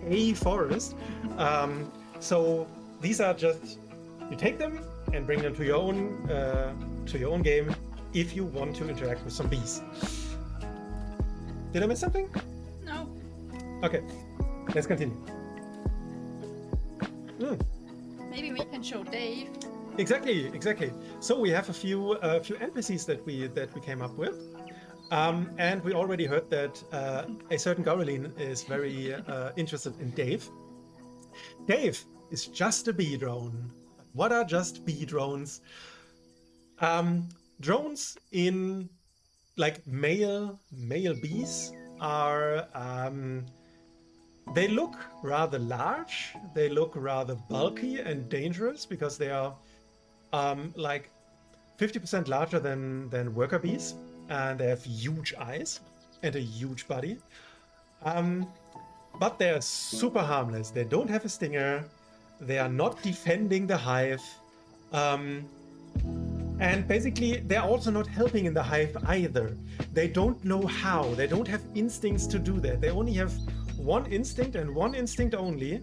a forest. So these are just, you take them and bring them to your own game if you want to interact with some bees. Did I miss something? No. Okay, let's continue. Maybe we can show Dave. Exactly. So we have a few NPCs that we came up with, and we already heard that a certain Gaureline is very interested in Dave. Dave is just a bee drone. What are just bee drones? Drones in like male bees are they look rather large. They look rather bulky and dangerous because they are like 50% larger than worker bees, and they have huge eyes and a huge body. But they're super harmless. They don't have a stinger. They are not defending the hive. And basically, they're also not helping in the hive either. They don't know how. They don't have instincts to do that. They only have one instinct and one instinct only.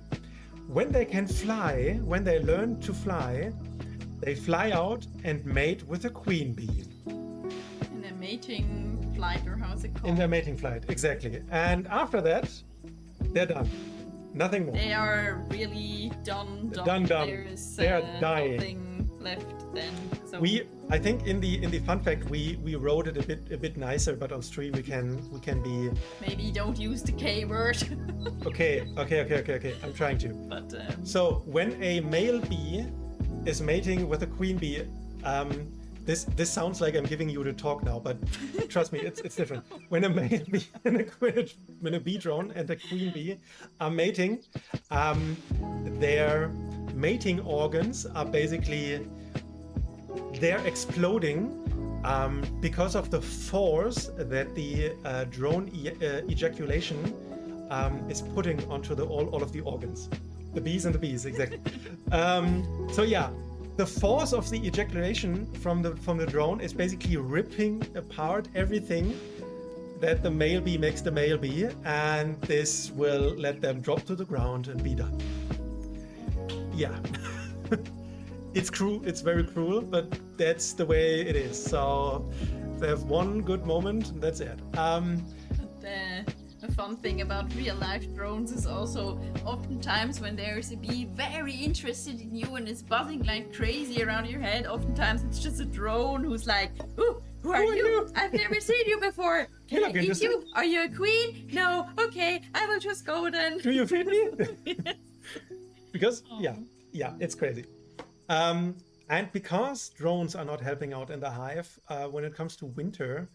When they can fly, when they learn to fly, they fly out and mate with a queen bee. In their mating flight, or how's it called? In their mating flight, exactly. And after that, they're done. Nothing more. They are really done. There's they are dying. Nothing left then. So I think in the fun fact we wrote it a bit nicer, but on stream we can be. Maybe don't use the K word. Okay. I'm trying to. But so when a male bee is mating with a queen bee, this sounds like I'm giving you the talk now, but trust me, it's different. When a male bee when a bee drone and a queen bee are mating, their mating organs are basically they're exploding because of the force that the drone ejaculation is putting onto all of the organs. The bees and the bees, exactly. So yeah, the force of the ejaculation from the drone is basically ripping apart everything that the male bee makes the male bee, and this will let them drop to the ground and be done. Yeah. It's cruel, it's very cruel, but that's the way it is. So they have one good moment, and that's it. The fun thing about real life drones is also oftentimes when there's a bee very interested in you and is buzzing like crazy around your head, oftentimes it's just a drone who's like, ooh, who are you? I've never seen you before. Can I eat you? Are you a queen? No. Okay, I will just go then. Do you feed me? Because yeah, it's crazy. And because drones are not helping out in the hive, when it comes to winter,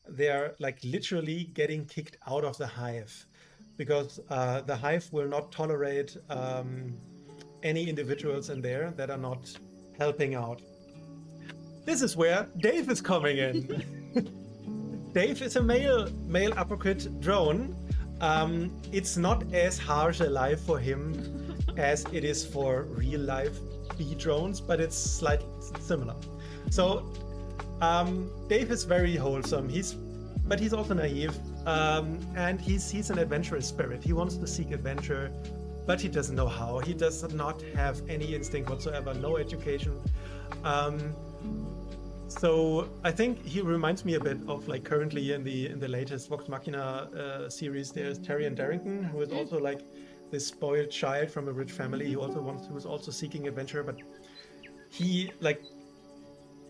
they're like literally getting kicked out of the hive because the hive will not tolerate any individuals in there that are not helping out. This is where Dave is coming in. Dave is a male apricot drone. It's not as harsh a life for him as it is for real life bee drones, but it's slightly similar. So Dave is very wholesome. But he's also naive, and he's an adventurous spirit. He wants to seek adventure, but he doesn't know how. He does not have any instinct whatsoever, no education. So I think he reminds me a bit of like currently in the latest Vox Machina series. There's Tyrion Darrington, who is also like this spoiled child from a rich family. Who is also seeking adventure, but he like.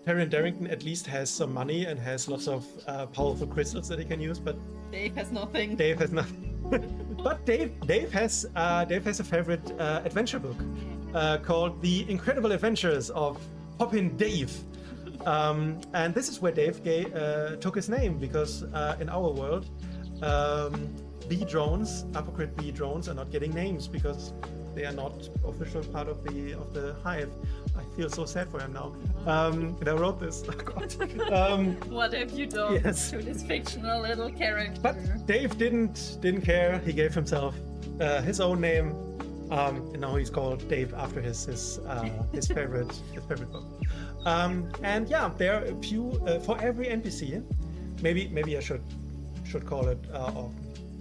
Tyrion Darrington at least has some money and has lots of powerful crystals that he can use, but Dave has nothing. But Dave has a favorite adventure book called The Incredible Adventures of Poppin' Dave. And this is where Dave took his name, because in our world, bee drones, apocryph bee drones, are not getting names because they are not official part of the hive. I feel so sad for him now. And I wrote this. Oh, God. What have you done Yes. to this fictional little character? But Dave didn't care. He gave himself his own name, and now he's called Dave after his favorite book. And yeah, there are a few for every NPC. Maybe I should call it or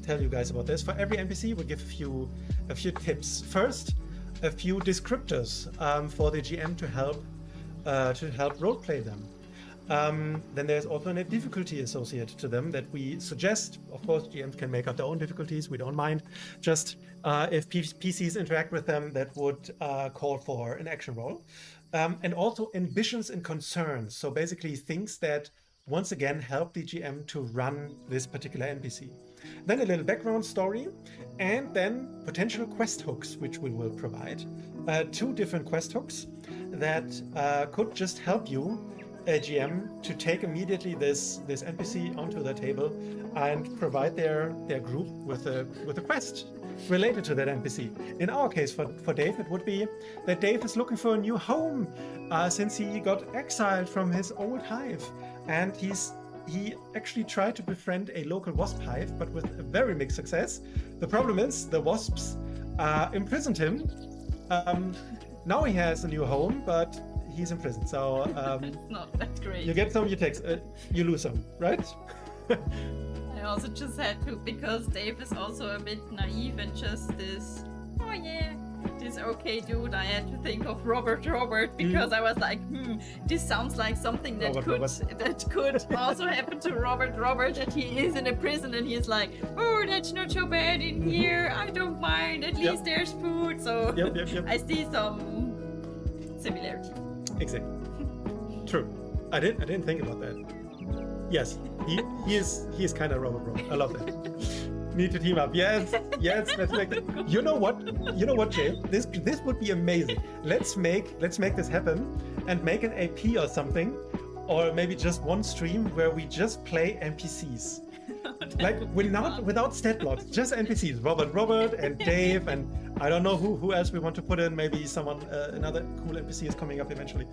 tell you guys about this. For every NPC, we give a few tips. First, a few descriptors for the GM to help roleplay them. Then there's also a difficulty associated to them that we suggest. Of course, GMs can make up their own difficulties. We don't mind. Just if PCs interact with them, that would call for an action roll. And also ambitions and concerns. So basically things that, once again, help the GM to run this particular NPC. Then a little background story, and then potential quest hooks, which we will provide. 2 different quest hooks that could just help you, a GM, to take immediately this NPC onto the table and provide their group with a quest related to that NPC. In our case, for Dave, it would be that Dave is looking for a new home since he got exiled from his old hive, and he actually tried to befriend a local wasp hive, but with a very mixed success. The problem is the wasps imprisoned him. Now he has a new home, but he's in prison. So It's not that great. you get some, you take, you lose some, right? I also just had to, because Dave is also a bit naive and just this, oh yeah, this okay dude. I had to think of Robert because I was like, this sounds like something that could also happen to Robert, that he is in a prison and he's like, oh, that's not so bad in here. I don't mind. At least there's food. So Yep. I see some similarity. Exactly. True. I didn't think about that. Yes, he is kind of Robert. I love that. Need to team up. Yes. That's like, you know what, Jay? This would be amazing. Let's make this happen and make an AP or something, or maybe just one stream where we just play NPCs. Like without stat blocks, just NPCs. Robert and Dave, and I don't know who else we want to put in. Maybe someone, another cool NPC is coming up eventually.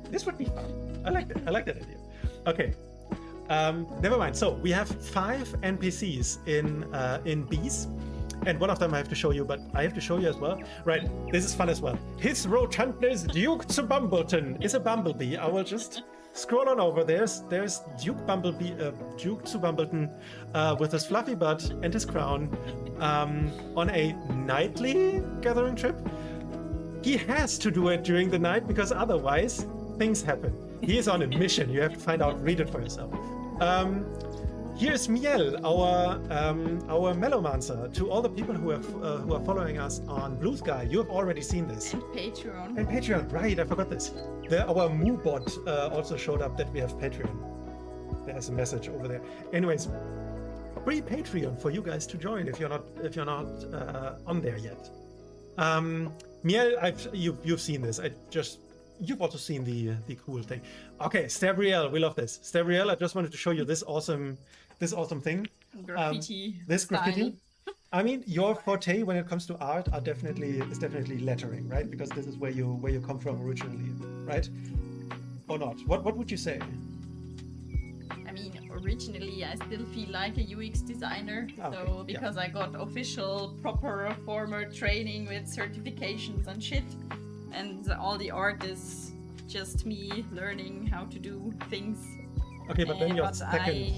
This would be fun. I like that idea. Okay. Never mind. So we have 5 NPCs in Bees, and one of them I have to show you, but I have to show you as well. Right, this is fun as well. His rotundness Duke to Bumbleton is a bumblebee. I will just scroll on over. There's Duke to Bumbleton with his fluffy butt and his crown on a nightly gathering trip. He has to do it during the night because otherwise things happen. He is on a mission. You have to find out. Read it for yourself. Here's Miel, our Melomancer. To all the people who are following us on Blue Sky, you have already seen this. And Patreon, right? I forgot this. Our Moo bot also showed up that we have Patreon. There's a message over there. Anyways, free Patreon for you guys to join if you're not on there yet. Miel, you've seen this. You've also seen the cool thing. Okay, Stabriel, we love this. Stabriel, I just wanted to show you this awesome thing. Graffiti. This graffiti. Style. I mean, your forte when it comes to art is definitely lettering, right? Because this is where you come from originally, right? Or not? What would you say? I mean, originally I still feel like a UX designer, because I got official, proper, formal training with certifications and shit, and all the art is just me learning how to do things. Okay, but then your second.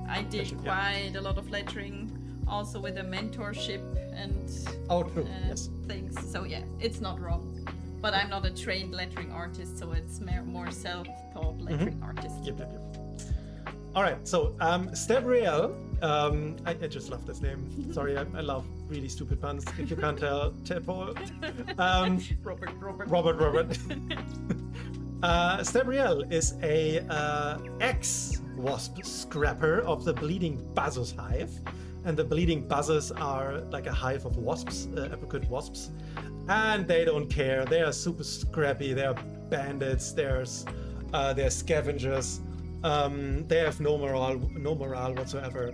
I did quite a lot of lettering, also with a mentorship and things. So yeah, it's not wrong. But I'm not a trained lettering artist, so it's more self-taught lettering artist. Yep. All right, so Stabriel, I just love this name. Sorry, I love really stupid puns. If you can't tell, Paul. Robert. Stabriel is a ex-wasp scrapper of the Bleeding Buzzers hive, and the Bleeding Buzzers are like a hive of wasps, apricot wasps, and they don't care. They are super scrappy. They are bandits. There's they're scavengers. They have no morale whatsoever.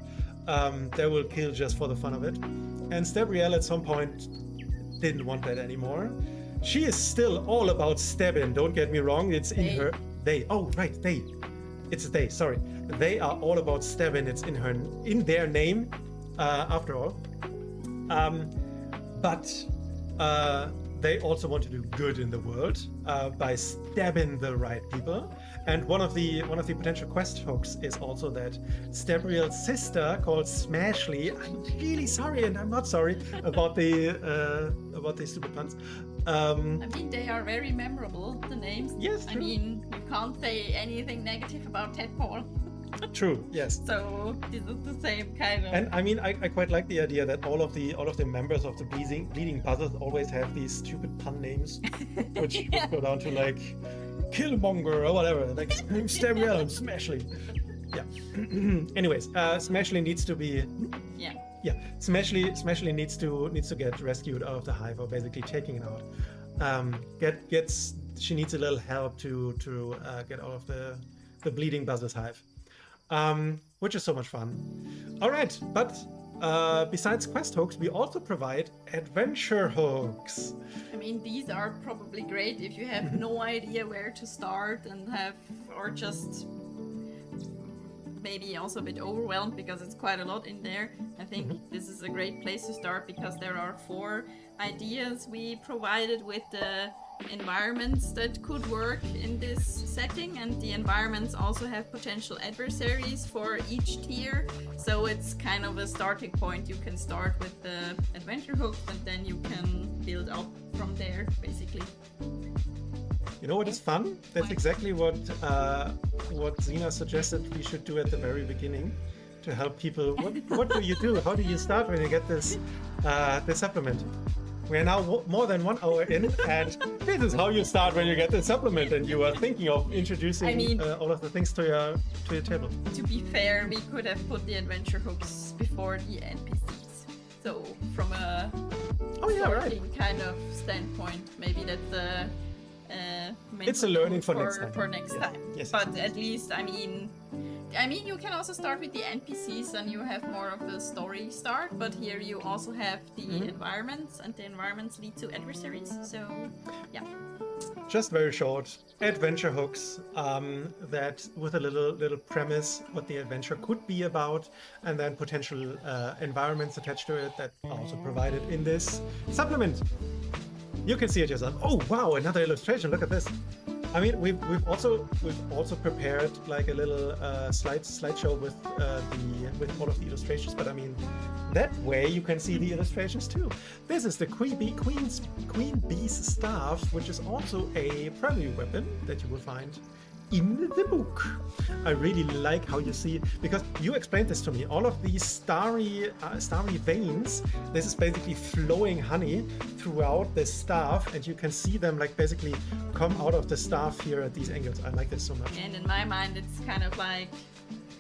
They will kill just for the fun of it. And Stabrielle at some point didn't want that anymore. She is still all about stabbing, don't get me wrong. It's in her... It's they, sorry. They are all about stabbing. It's in their name, after all. But they also want to do good in the world by stabbing the right people. And one of the potential quest hooks is also that Stabrielle's sister, called Smashly, I'm really sorry, and I'm not sorry about the stupid puns. I mean, they are very memorable, the names. Yes, true. I mean, you can't say anything negative about Tadpole. True, yes. So this is the same kind of... And I mean, I quite like the idea that all of the members of the Bleeding Buzzards always have these stupid pun names, which go down to like Killmonger or whatever, like Stabrielle and Smashly. Yeah. Anyways, Smashly needs to be... Yeah, Smashly needs to get rescued out of the hive, or basically taken out. She needs a little help to get out of the Bleeding Buzzards hive, which is so much fun. All right, but besides quest hooks, we also provide adventure hooks. I mean, these are probably great if you have no idea where to start or just maybe also a bit overwhelmed because it's quite a lot in there. I think this is a great place to start because there are 4 ideas we provided with the environments that could work in this setting, and the environments also have potential adversaries for each tier, so it's kind of a starting point. You can start with the adventure hooks and then you can build up from there, basically. You know what is fun? That's exactly what Sina suggested we should do at the very beginning to help people. What do you do? How do you start when you get this supplement? We're now more than 1 hour in, and this is how you start when you get the supplement and you are thinking of introducing all of the things to your table. To be fair, we could have put the adventure hooks before the NPCs. So from a starting kind of standpoint, maybe that's a it's a learning for next time. Yes. But at least, I mean, you can also start with the NPCs and you have more of a story start, but here you also have the environments, and the environments lead to adversaries, so yeah. Just very short adventure hooks that with a little premise what the adventure could be about, and then potential environments attached to it that are also provided in this supplement. You can see it yourself. Oh wow, another illustration, look at this. I mean, we've also prepared like a little slideshow with all of the illustrations. But I mean, that way you can see the illustrations too. This is the Queen Bee's staff, which is also a primary weapon that you will find in the book. I really like how you see, because you explained this to me, all of these starry veins, this is basically flowing honey throughout the staff, and you can see them like basically come out of the staff here at these angles. I like this so much. And in my mind it's kind of like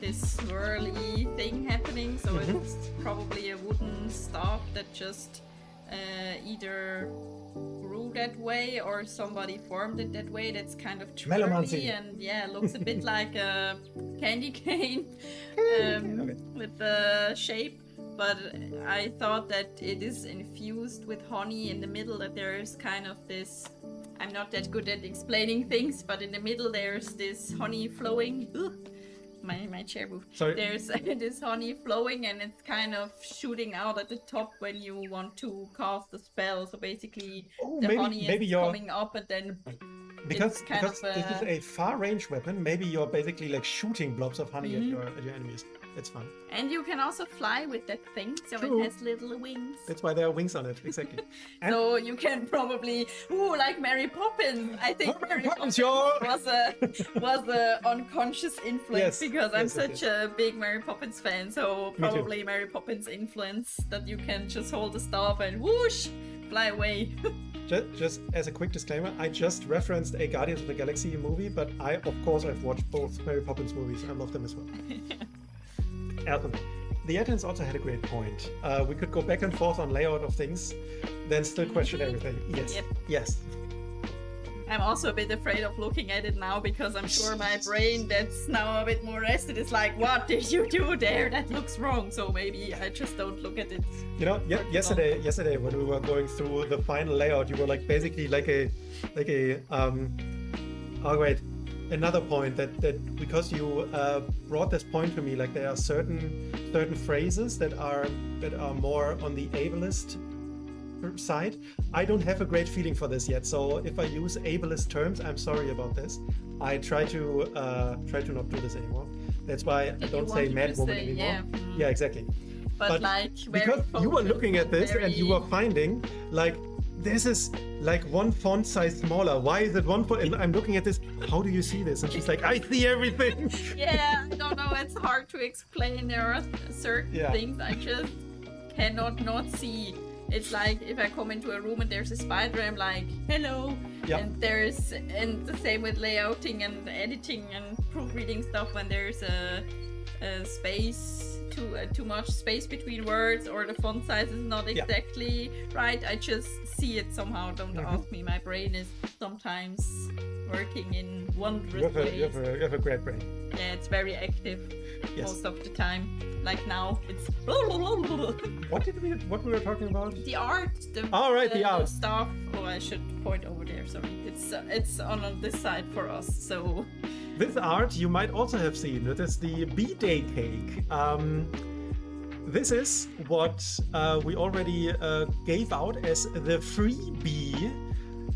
this swirly thing happening, so it's probably a wooden staff that just either grew that way or somebody formed it that way. That's kind of twirly and looks a bit like a candy cane with the shape. But I thought that it is infused with honey in the middle, that there is kind of this... I'm not that good at explaining things, but in the middle there's this honey flowing. My chair moved. Sorry. There's this honey flowing, and it's kind of shooting out at the top when you want to cast a spell. So basically, honey is coming up, and then because this is a far-range weapon, maybe you're basically like shooting blobs of honey at your enemies. It's fun. And you can also fly with that thing, so it has little wings. That's why there are wings on it, exactly. So you can probably, like Mary Poppins. I think Mary Poppins was a unconscious influence, because I'm such a big Mary Poppins fan. So probably Mary Poppins influence, that you can just hold the staff and whoosh, fly away. Just as a quick disclaimer, I just referenced a Guardians of the Galaxy movie, but I've watched both Mary Poppins movies. I love them as well. The Athens also had a great point. We could go back and forth on layout of things, then still question everything. Yes. Yep. Yes. I'm also a bit afraid of looking at it now because I'm sure my brain that's now a bit more rested is like, what did you do there? That looks wrong. So maybe I just don't look at it. You know, yesterday when we were going through the final layout, you were like basically oh wait, another point that because you brought this point to me, like there are certain phrases that are more on the ableist side. I don't have a great feeling for this yet, so if I use ableist terms, I'm sorry about this. I try to not do this anymore. That's why I don't say mad woman anymore. Yeah, exactly. But like because you were looking at this and you were finding like this is like one font size smaller. Why is it one font? And I'm looking at this. How do you see this? And she's like, I see everything. Yeah, I don't know. It's hard to explain. There are certain things I just cannot not see. It's like if I come into a room and there's a spider, I'm like, hello. Yeah. And the same with layouting and editing and proofreading stuff when there's a space. Too much space between words or the font size is not exactly right. I just see it somehow. Don't ask me. My brain is sometimes working in wondrous ways. You have a great brain. Yeah, it's very active most of the time. Like now, it's what we were talking about? The art. The art stuff. Oh, I should point over there. Sorry, it's on this side for us. So. This art you might also have seen. It is the B-Day cake. This is what we already gave out as the freebie,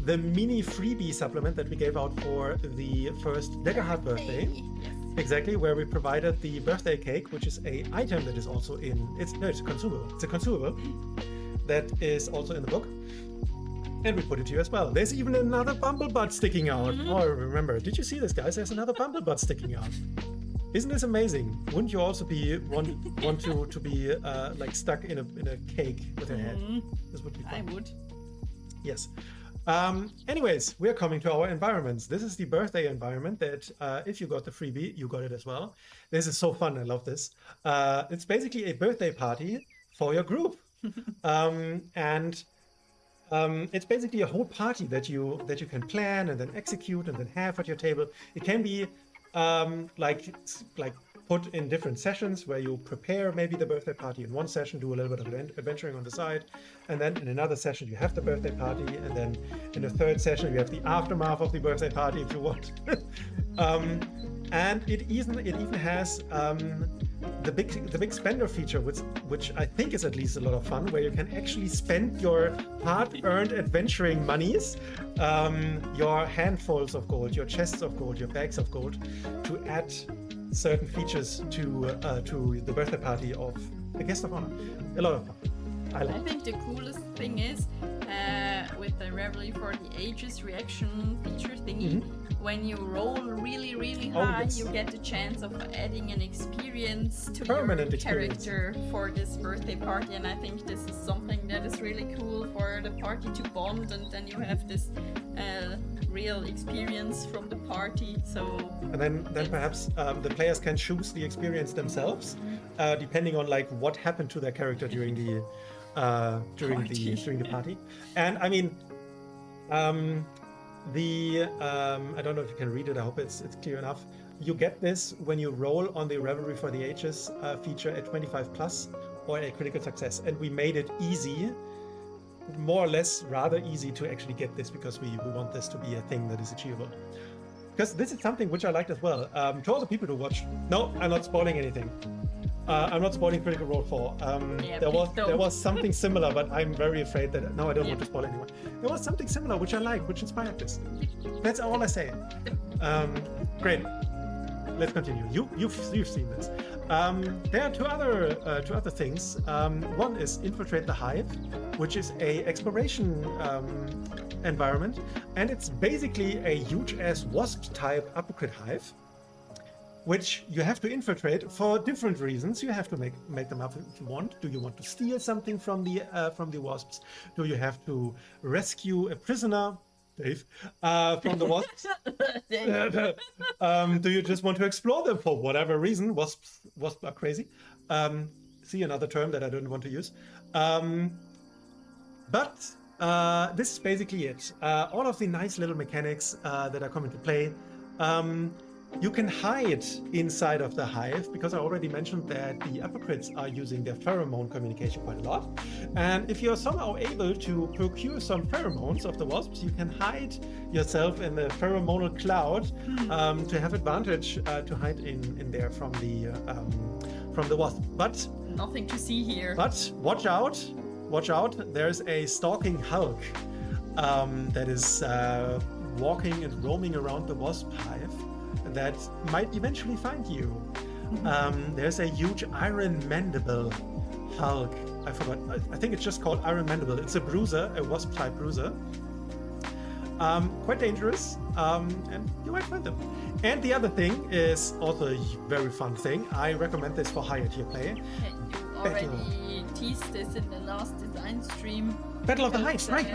the mini freebie supplement that we gave out for the first Daggerheart birthday. Yes. Exactly, where we provided the birthday cake, which is an item that is also in. It's a consumable. It's a consumable that is also in the book. And we put it to you as well. There's even another bumblebutt sticking out. Oh, remember, did you see this, guys? There's another bumblebutt sticking out. Isn't this amazing? Wouldn't you also want to be like stuck in a cake with your head? This would be fun. I would. Yes. Anyways, we're coming to our environments. This is the birthday environment that if you got the freebie, you got it as well. This is so fun. I love this. It's basically a birthday party for your group. It's basically a whole party that you can plan and then execute and then have at your table. It can be like put in different sessions where you prepare maybe the birthday party in one session, do a little bit of adventuring on the side, and then in another session you have the birthday party, and then in the third session you have the aftermath of the birthday party if you want. And it even has the big spender feature, which I think is at least a lot of fun, where you can actually spend your hard-earned adventuring monies, your handfuls of gold, your chests of gold, your bags of gold, to add certain features to the birthday party of the guest of honor. A lot of fun. I think the coolest thing is with the Reverie for the Ages reaction feature thingy. When you roll really, really high, you get the chance of adding an experience to your character for this birthday party, and I think this is something that is really cool for the party to bond, and then you have this real experience from the party. So and then perhaps the players can choose the experience themselves, depending on like what happened to their character during the party. And I mean, I don't know if you can read it. I hope it's clear enough. You get this when you roll on the Revelry for the Ages feature at 25+ or a critical success, and we made it easy, more or less rather easy to actually get this, because we want this to be a thing that is achievable. Because this is something which I liked as well. To all the people to watch. No, I'm not spoiling anything. I'm not spoiling Critical Role 4. There was something similar, but I'm very afraid that I don't want to spoil anyone. There was something similar which I liked, which inspired this. That's all I say. Great. Let's continue. You've seen this. There are two other things. One is Infiltrate the Hive, which is a exploration environment, and it's basically a huge-ass wasp-type uppercut hive, which you have to infiltrate for different reasons. You have to make them up if you want. Do you want to steal something from the wasps? Do you have to rescue a prisoner, Dave, from the wasps? Do you just want to explore them for whatever reason? Wasps are crazy. See another term that I don't want to use. But this is basically it. All of the nice little mechanics that are coming to play. You can hide inside of the hive, because I already mentioned that the apocrits are using their pheromone communication quite a lot. And if you're somehow able to procure some pheromones of the wasps, you can hide yourself in the pheromonal cloud to have advantage to hide in there from the wasp. But Nothing to see here. But watch out! Watch out! There's a stalking Hulk that is walking and roaming around the wasp hive that might eventually find you. There's a huge iron mandible Hulk. I forgot. I think it's just called iron mandible. It's a bruiser, a wasp type bruiser. Quite dangerous, and you might find them. And the other thing is also a very fun thing. I recommend this for higher tier play. You already teased this in the last design stream. Battle of the Hives, right?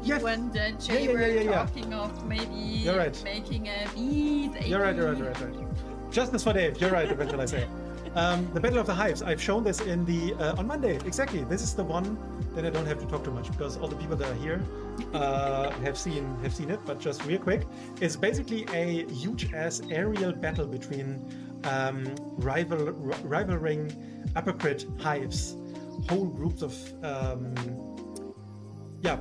Yes. You and Jay were talking of maybe making a beat. You're right. Justice for Dave. You're right, eventually I say. The Battle of the Hives. I've shown this in the on Monday. Exactly. This is the one. Then I don't have to talk too much because all the people that are here have seen it. But just real quick, it's basically a huge ass aerial battle between rivaling apocryt hives. Whole groups of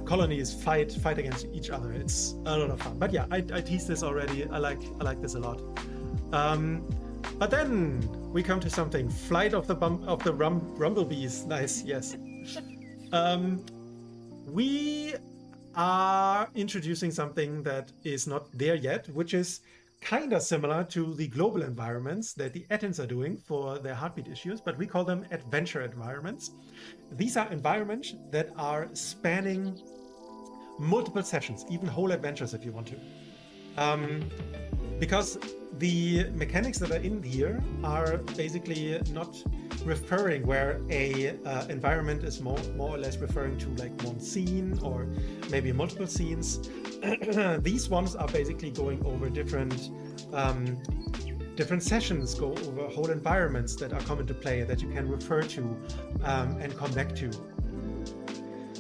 colonies fight against each other. It's a lot of fun. But yeah, I teased this already. I like this a lot. But then we come to something. Flight of the Rumblebees. Nice, yes. We are introducing something that is not there yet, which is kind of similar to the global environments that the Ettins are doing for their heartbeat issues, but we call them adventure environments. These are environments that are spanning multiple sessions, even whole adventures if you want to. Because the mechanics that are in here are basically not referring where a environment is more or less referring to like one scene or maybe multiple scenes. These ones are basically going over different sessions, go over whole environments that are coming to play that you can refer to and come back to.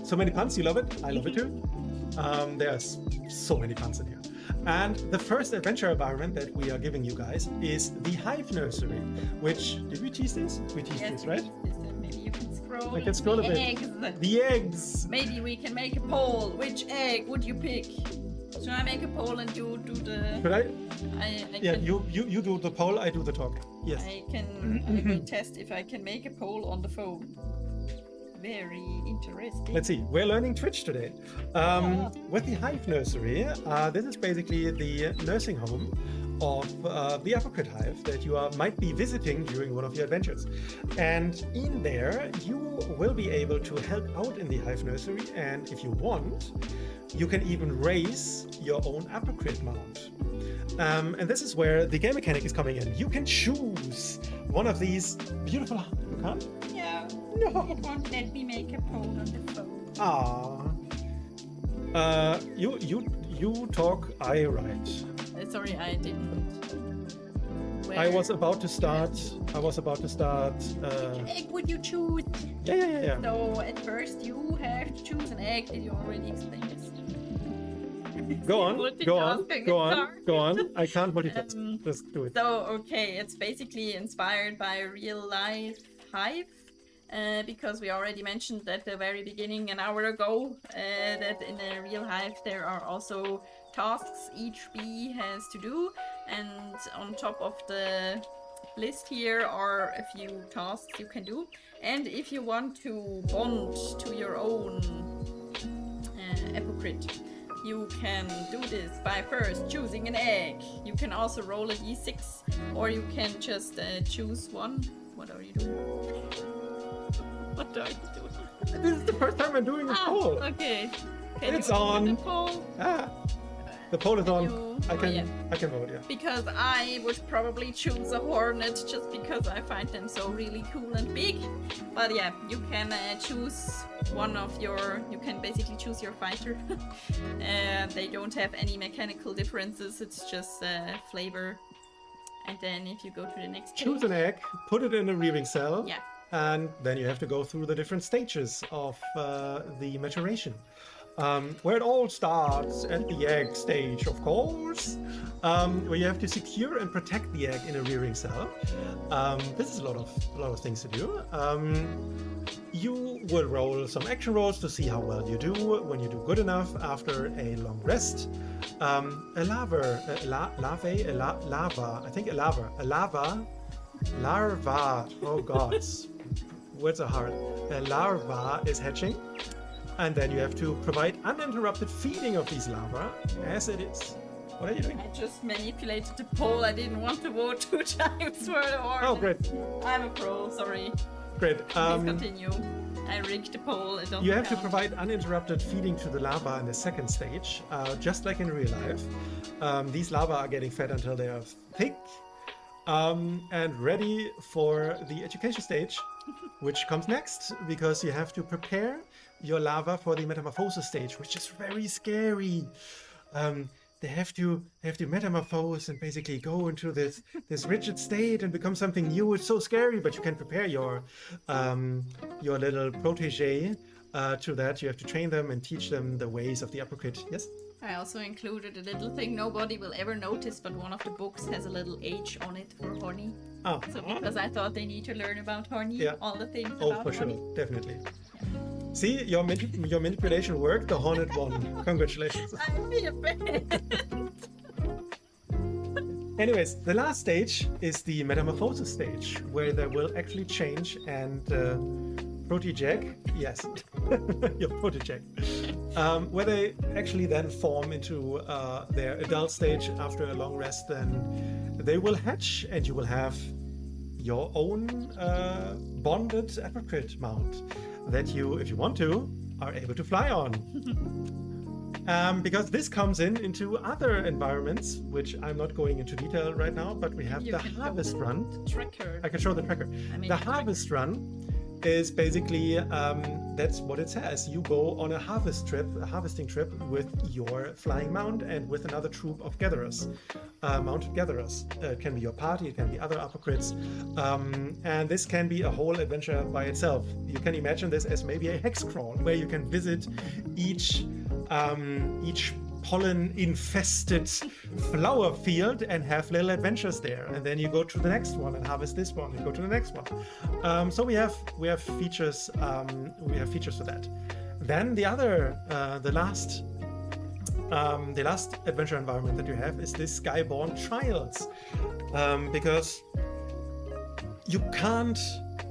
So many puns, you love it? I love it too. There's so many puns in here. And the first adventure environment that we are giving you guys is the Hive Nursery, which, did we tease this? We teased this, right? Maybe you can scroll. I can scroll a bit. Eggs. The eggs! Maybe we can make a poll. Which egg would you pick? Should I make a poll and you do the... Should I? Yeah, you do the poll, I do the talk. Yes. I will test if I can make a poll on the phone. Very interesting. Let's see. We're learning Twitch today. With the Hive Nursery, this is basically the nursing home of the Apocryt Hive that you might be visiting during one of your adventures. And in there, you will be able to help out in the Hive Nursery. And if you want, you can even raise your own Apocryt mount. And this is where the game mechanic is coming in. You can choose one of these beautiful... You can't? Yeah. No. It won't let me make a poll on the phone. You talk, I write. Sorry, I didn't. I was about to start. Which egg would you choose? Yeah. So at first you have to choose an egg. Did you already explain this? Go on. I can't multitask. Just do it. So, okay, it's basically inspired by a real life hive. Because we already mentioned at the very beginning an hour ago that in a real hive there are also tasks each bee has to do, and on top of the list here are a few tasks you can do. And if you want to bond to your own apocryt, you can do this by first choosing an egg. You can also roll a d6, or you can just choose one. What are you doing? What are you doing? This is the first time I'm doing a poll. Okay. It's on. The poll? The poll is on. I can vote, yeah. Because I would probably choose a hornet just because I find them so really cool and big. But yeah, you can choose one of your... You can basically choose your fighter. They don't have any mechanical differences. It's just flavor. And then if you go to the next page... Choose an egg, put it in a rearing cell. Yeah. And then you have to go through the different stages of the maturation. Where it all starts at the egg stage, of course, where you have to secure and protect the egg in a rearing cell. This is a lot of things to do. You will roll some action rolls to see how well you do. When you do good enough after a long rest, a larva. Oh God, words are hard. A larva is hatching. And then you have to provide uninterrupted feeding of these larvae as it is. What are you doing? I just manipulated the pole. I didn't want to vote 2 times for the order. Oh, great. I'm a pro, sorry. Great. Please continue. I rigged the pole. It doesn't You have to count. provide uninterrupted feeding to the larvae in the second stage, just like in real life. These larvae are getting fed until they are thick and ready for the education stage, which comes next, because you have to prepare your larva for the metamorphosis stage, which is very scary. They have to metamorphose and basically go into this rigid state and become something new. It's so scary, but you can prepare your little protege to that. You have to train them and teach them the ways of the uppercut. Yes. I also included a little thing nobody will ever notice, but one of the books has a little H on it for honey. Oh. So because I thought they need to learn about honey, Yeah. all the things Oh, about for honey. sure, definitely. See, your manipulation worked. The Hornet won. Congratulations. I'm a fan. Anyways, the last stage is the metamorphosis stage, where they will actually change and proteject. Yes, your proteject. Where they actually then form into their adult stage after a long rest. Then they will hatch, and you will have your own bonded apricot mount that you, if you want to, are able to fly on. Because this comes into other environments, which I'm not going into detail right now, but we have You the can harvest run. Tracker. I can show the tracker. I mean, The harvest run is basically, that's what it says. You go on a harvesting trip with your flying mount and with another troop of gatherers, mounted gatherers. It can be your party, it can be other apocrits, and this can be a whole adventure by itself. You can imagine this as maybe a hex crawl, where you can visit each pollen-infested flower field and have little adventures there, and then you go to the next one and harvest this one and go to the next one. So we have features. We have features for that. Then the last adventure environment that you have is this Skyborn Trials, because you can't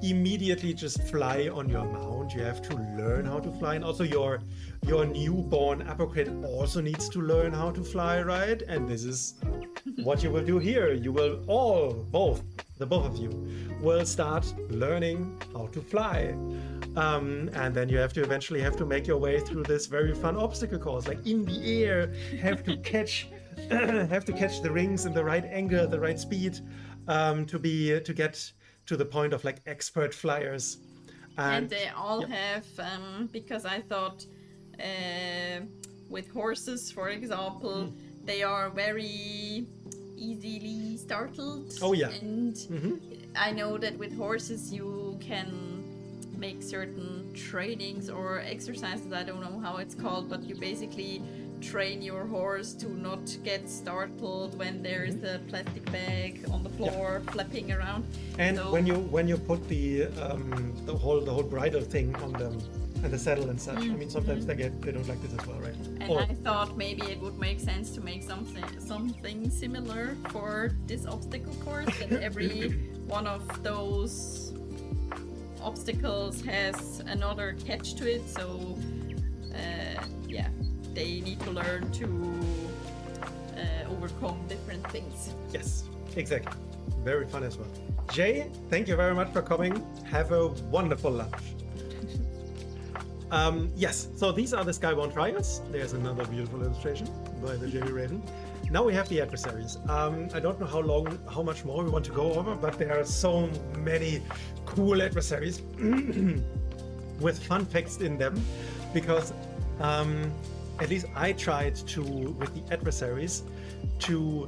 immediately just fly on your mount. You have to learn how to fly, and also your newborn apricot also needs to learn how to fly, right? And this is what you will do here. You will both of you will start learning how to fly, and then you have to eventually make your way through this very fun obstacle course, like in the air, have to catch the rings in the right angle, the right speed, to get to the point of like expert flyers. And they all have, because I thought with horses, for example, they are very easily startled. Oh yeah. And I know that with horses you can make certain trainings or exercises, I don't know how it's called, but you basically train your horse to not get startled when there's a plastic bag on the floor flapping around. And so, when you put the whole bridle thing on them and the saddle and such, I mean sometimes they don't like this as well, right? and I thought maybe it would make sense to make something similar for this obstacle course, that every one of those obstacles has another catch to it, so they need to learn to overcome different things. Yes, exactly. Very fun as well. Jay, thank you very much for coming. Have a wonderful lunch. Yes, so these are the Skybound Trials. There's another beautiful illustration by the Gemmy Raven. Now we have the adversaries. I don't know how much more we want to go over, but there are so many cool adversaries with fun facts in them, because at least I tried to, with the adversaries, to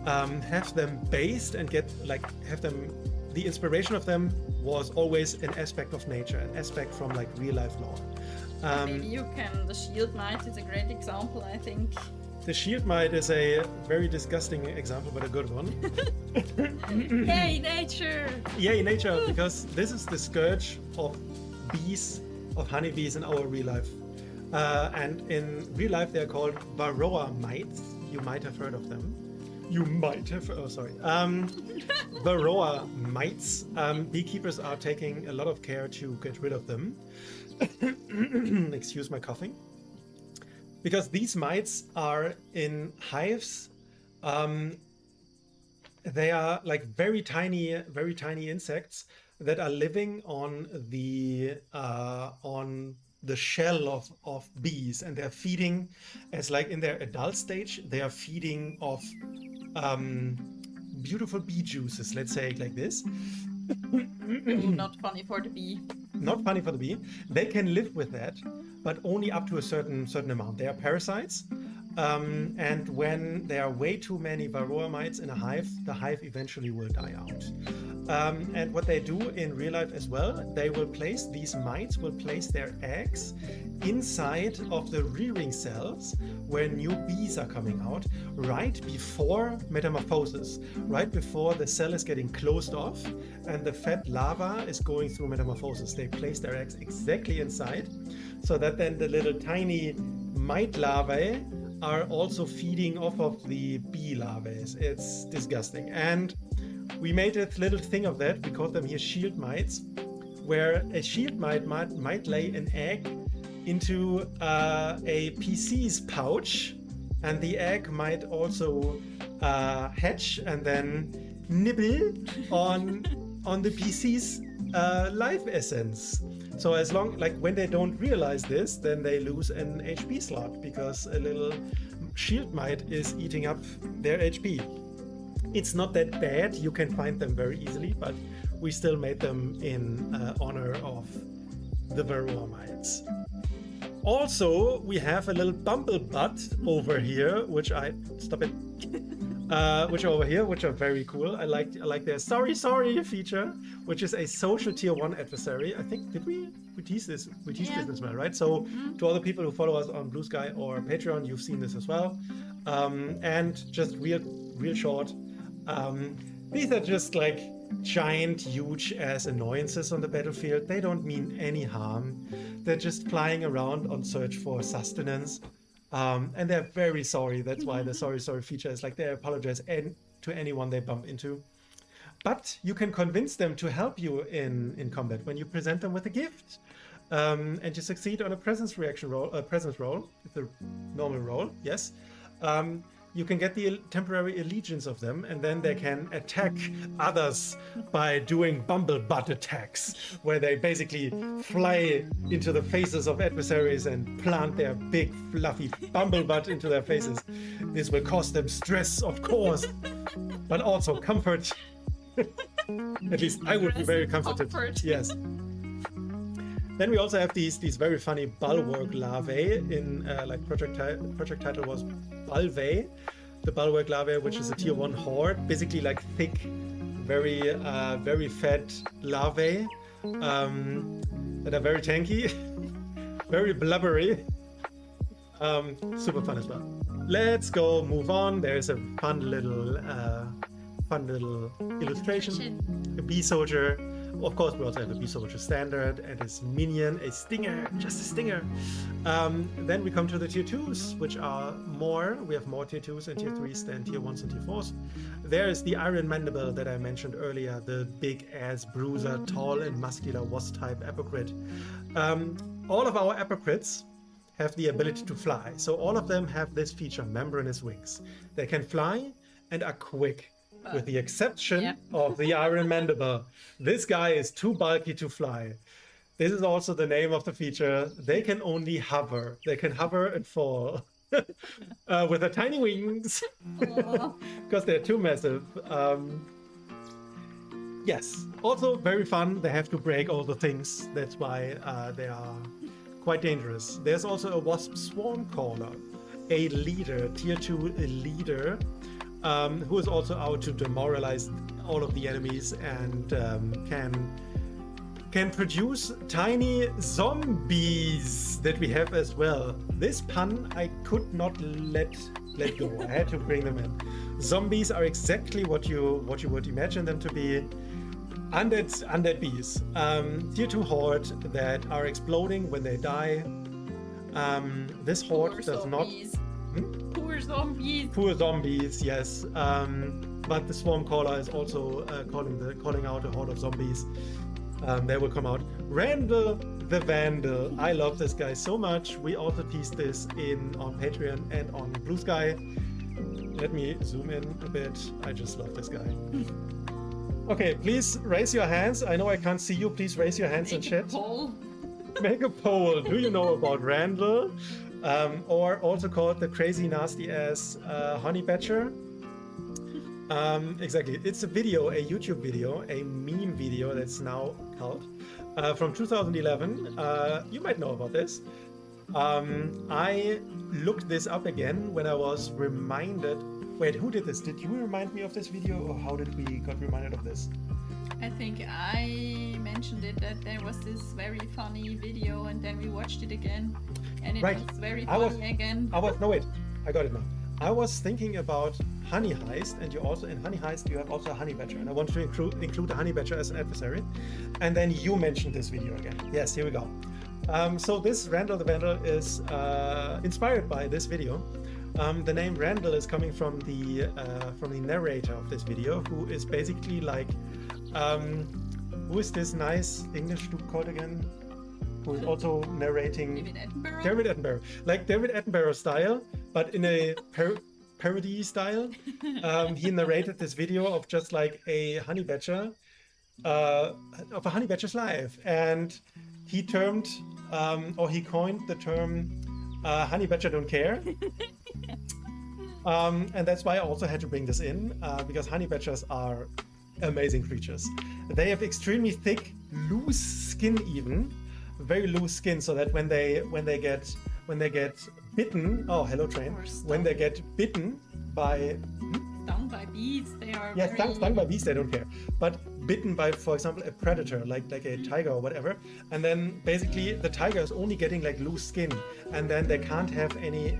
have them based and the inspiration of them was always an aspect of nature, an aspect from like real life lore. Maybe you can. The shield knight is a great example, I think. The shield knight is a very disgusting example, but a good one. Yay, nature! Yay, nature, because this is the scourge of bees, of honeybees in our real life. And in real life, they're called varroa mites. You might have heard of them. You might have, oh, sorry. Varroa mites. Beekeepers are taking a lot of care to get rid of them. Excuse my coughing. Because these mites are in hives. They are like very tiny insects that are living on the shell of bees, and they're feeding, as like in their adult stage, they are feeding off beautiful bee juices, let's say it like this. Not funny for the bee. Not funny for the bee. They can live with that, but only up to a certain amount. They are parasites, and when there are way too many varroa mites in a hive, the hive eventually will die out. And what they do in real life as well, these mites will place their eggs inside of the rearing cells where new bees are coming out right before metamorphosis, right before the cell is getting closed off and the fed larva is going through metamorphosis. They place their eggs exactly inside, so that then the little tiny mite larvae are also feeding off of the bee larvae. It's disgusting. And we made a little thing of that. We called them here shield mites, where a shield mite might lay an egg into a PC's pouch, and the egg might also hatch and then nibble on the PC's life essence. So as long, like when they don't realize this, then they lose an HP slot because a little shield mite is eating up their HP. It's not that bad, you can find them very easily, but we still made them in honor of the varroa mites. Also, we have a little bumblebutt over here, which are over here, which are very cool. I like their sorry feature, which is a social tier 1 adversary. I think we teased this as well, right? So to all the people who follow us on Blue Sky or Patreon, you've seen this as well. And just real short, these are just like giant, huge ass annoyances on the battlefield. They don't mean any harm. They're just flying around on search for sustenance. And they're very sorry. That's why the sorry feature is like they apologize to anyone they bump into. But you can convince them to help you in combat when you present them with a gift. And you succeed on a presence roll. It's a normal roll, yes. You can get the temporary allegiance of them, and then they can attack others by doing bumblebutt attacks, where they basically fly into the faces of adversaries and plant their big fluffy bumblebutt into their faces. This will cause them stress, of course, but also comfort. At least I would be very comforted. Comfort. Yes. Then we also have these very funny bulwark larvae in like project title was Bulvae, the bulwark larvae, which is a tier 1 horde, basically like thick, very fat larvae that are very tanky, very blubbery, super fun as well. Let's go move on. There's a fun little illustration. A bee soldier. Of course, we also have a bee soldier standard and his minion, a stinger, just a stinger. Then we come to the tier 2s, which are more. We have more tier 2s and tier 3s than tier 1s and tier 4s. There is the Iron Mandible that I mentioned earlier, the big ass bruiser, tall and muscular wasp type apocryt. All of our apocryts have the ability to fly. So all of them have this feature, membranous wings. They can fly and are quick. With the exception of the Iron Mandible. This guy is too bulky to fly. This is also the name of the feature. They can only hover. They can hover and fall. With their tiny wings. Because they're too massive. Yes. Also very fun. They have to break all the things. That's why they are quite dangerous. There's also a wasp swarm caller. A leader, tier 2 leader. Who is also out to demoralize all of the enemies and can can produce tiny zombies that we have as well. This pun I could not let go. I had to bring them in. Zombies are exactly what you would imagine them to be. Undead bees. Tier 2 horde that are exploding when they die. This horde does not. Poor zombies. Poor zombies, yes. But the swarm caller is also calling out a horde of zombies. They will come out. Randall the Vandal. I love this guy so much. We also teased this on Patreon and on Blue Sky. Let me zoom in a bit. I just love this guy. Okay, please raise your hands. I know I can't see you. Please raise your hands in chat. Make a poll. Do you know about Randall? Or also called the crazy nasty ass honey badger? Exactly. It's a video, a YouTube video, a meme video that's now cult from 2011. You might know about this. I looked this up again when I was reminded. Wait, who did this? Did you remind me of this video, or how did we got reminded of this? I think I mentioned it that there was this very funny video, and then we watched it again, and it was very funny again. I got it now. I was thinking about Honey Heist, and in Honey Heist you have also a honey badger, and I wanted to include a honey badger as an adversary, and then you mentioned this video again. Yes, here we go. So this Randall the Vandal is inspired by this video. The name Randall is coming from the narrator of this video, who is basically like, who is this nice English dude called again? Who is also narrating David Attenborough, like David Attenborough style, but in a parody style. He narrated this video of just like a honey badger, of a honey badger's life, and he termed, or he coined the term, honey badger don't care. And that's why I also had to bring this in, because honey badgers are amazing creatures. They have extremely thick, loose skin, even very loose skin, so that when they get bitten, oh hello train, when they get bitten by stung by bees, they are stung by bees, they don't care, but bitten by, for example, a predator like a tiger or whatever, and then basically the tiger is only getting like loose skin, and then they can't have any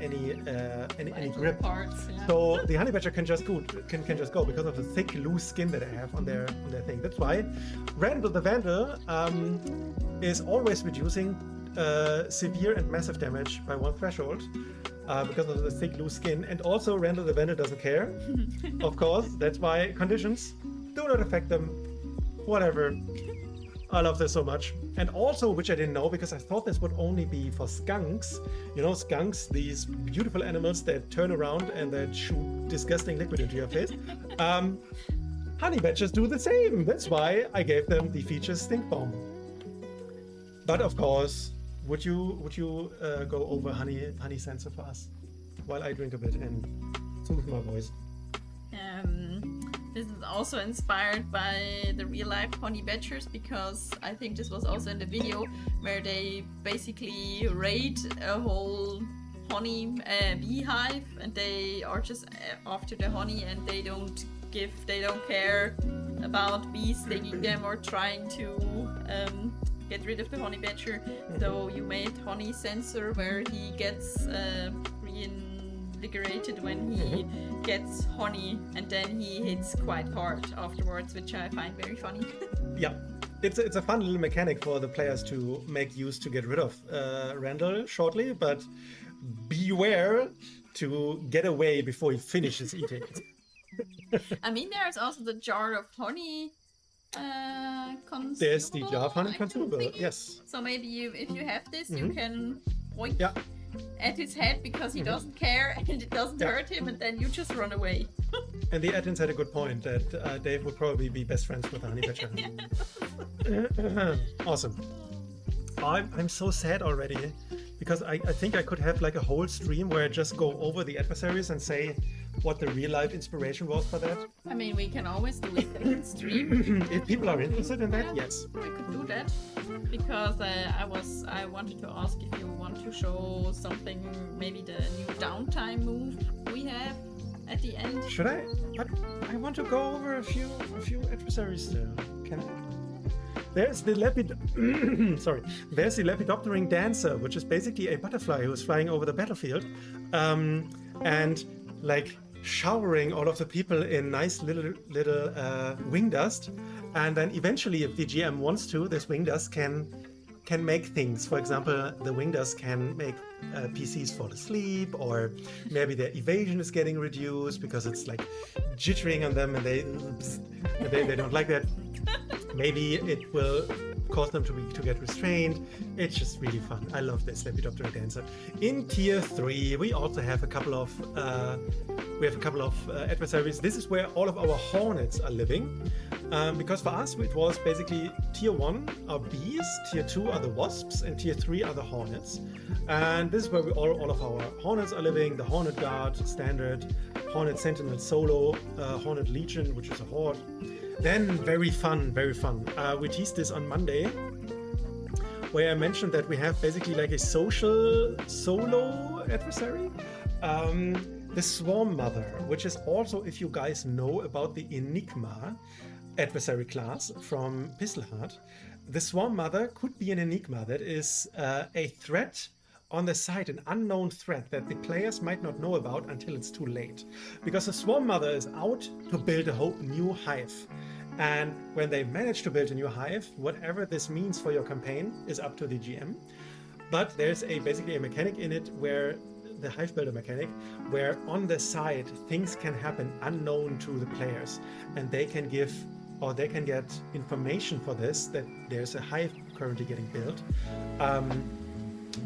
grip parts, yeah. So the honey badger can just go because of the thick loose skin that they have on their thing. That's why Randall the Vandal is always reducing severe and massive damage by one threshold, because of the thick loose skin. And also Randall the Vandal doesn't care. Of course, that's why conditions do not affect them. Whatever. I love this so much. And also, which I didn't know, because I thought this would only be for skunks. You know, skunks, these beautiful animals that turn around and that shoot disgusting liquid into your face. Honey badgers do the same. That's why I gave them the feature Stink Bomb. But of course, would you go over honey sensor for us while I drink a bit and soothe my voice? This is also inspired by the real life honey badgers, because I think this was also in the video where they basically raid a whole honey beehive, and they are just after the honey, and they don't care about bees stinging them or trying to get rid of the honey badger. So you made honey sensor where he gets reinvigorated when he gets honey, and then he hits quite hard afterwards, which I find very funny. Yeah, it's a fun little mechanic for the players to make use to get rid of Randall shortly, but beware to get away before he finishes eating. I mean, there's also the jar of honey consumable. There's the jar of honey consumable, yes. So maybe if you have this, you can point at his head, because he doesn't care and it doesn't hurt him, and then you just run away. And the admins had a good point that Dave would probably be best friends with the honey badger. Awesome. I'm so sad already, because I think I could have like a whole stream where I just go over the adversaries and say what the real life inspiration was for that. I mean, we can always do it in stream. If people are interested in that, yes. We could do that, because I wanted to ask if you want to show something, maybe the new downtime move we have at the end. Should I? But I want to go over a few adversaries still. Can I? There's the there's the Lepidopterine Dancer, which is basically a butterfly who's flying over the battlefield, and like showering all of the people in nice little wing dust, and then eventually, if the GM wants to, this wing dust can make things. For example, the wing dust can make PCs fall asleep, or maybe their evasion is getting reduced because it's like jittering on them and they don't like that. Maybe it will cause them to get restrained. It's just really fun. I love this Lepidopterine Dancer. In tier 3, we also have a couple of adversaries. This is where all of our hornets are living, because for us it was basically tier 1 are bees, tier 2 are the wasps, and tier 3 are the hornets. And this is where all of our hornets are living. The Hornet Guard standard, Hornet Sentinel solo, Hornet Legion, which is a horde. Then very fun. We teased this on Monday, where I mentioned that we have basically like a social solo adversary. The Swarm Mother, which is also, if you guys know about the Enigma adversary class from Pistol Heart, the Swarm Mother could be an Enigma that is a threat on the side, an unknown threat that the players might not know about until it's too late. Because the Swarm Mother is out to build a whole new hive. And when they manage to build a new hive, whatever this means for your campaign is up to the GM. But there's basically a mechanic in it where the hive builder mechanic, where on the side things can happen unknown to the players, and they can get information for this, that there's a hive currently getting built.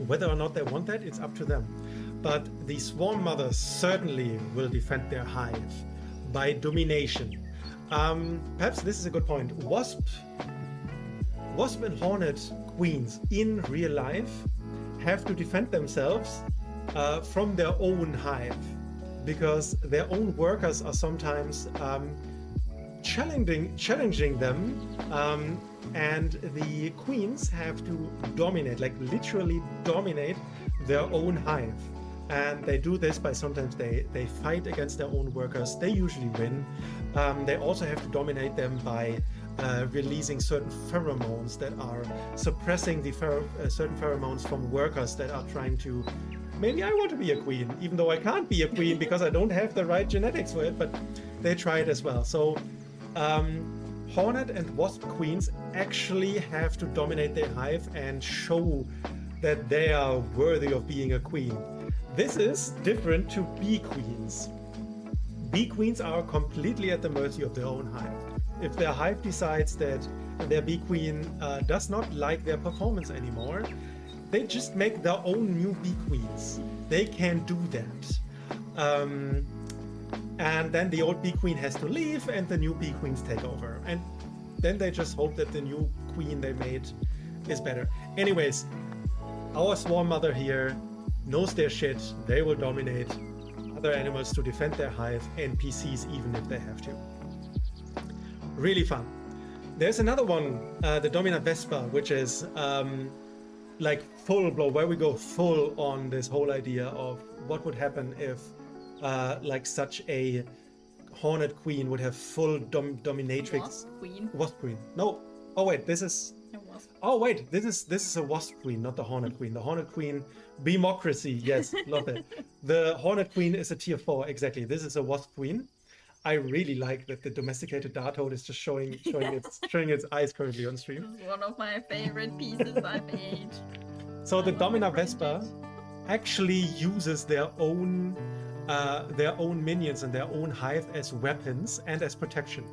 Whether or not they want that, it's up to them. But the Swarm Mothers certainly will defend their hive by domination. Perhaps this is a good point. Wasp and Hornet queens in real life have to defend themselves from their own hive, because their own workers are sometimes challenging them, and the queens have to dominate, like literally dominate their own hive. And they do this by sometimes they fight against their own workers. They usually win. They also have to dominate them by releasing certain pheromones that are suppressing the certain pheromones from workers that are trying to, maybe I want to be a queen, even though I can't be a queen because I don't have the right genetics for it, but they try it as well. So Hornet and Wasp queens actually have to dominate their hive and show that they are worthy of being a queen. This is different to bee queens. Bee queens are completely at the mercy of their own hive. If their hive decides that their bee queen does not like their performance anymore, they just make their own new bee queens. They can do that. And then the old bee queen has to leave and the new bee queens take over. And then they just hope that the new queen they made is better. Anyways, our Swarm Mother here knows their shit. They will dominate other animals to defend their hive, and PCs even if they have to. Really fun. There's another one, the Dominant Vespa, which is like full blow, where we go full on this whole idea of what would happen if like such a Hornet Queen would have full dominatrix. Wasp Queen. No. Oh wait, this is. Oh wait, this is a Wasp Queen, not the Hornet Queen. The Hornet Queen, Beamocracy, yes, love it. The Hornet Queen is a tier 4, exactly. This is a Wasp Queen. I really like that the domesticated Darttoad is just showing its eyes currently on stream. This is one of my favorite pieces I've made. So the Domina Vespa actually uses their own minions and their own hive as weapons and as protection.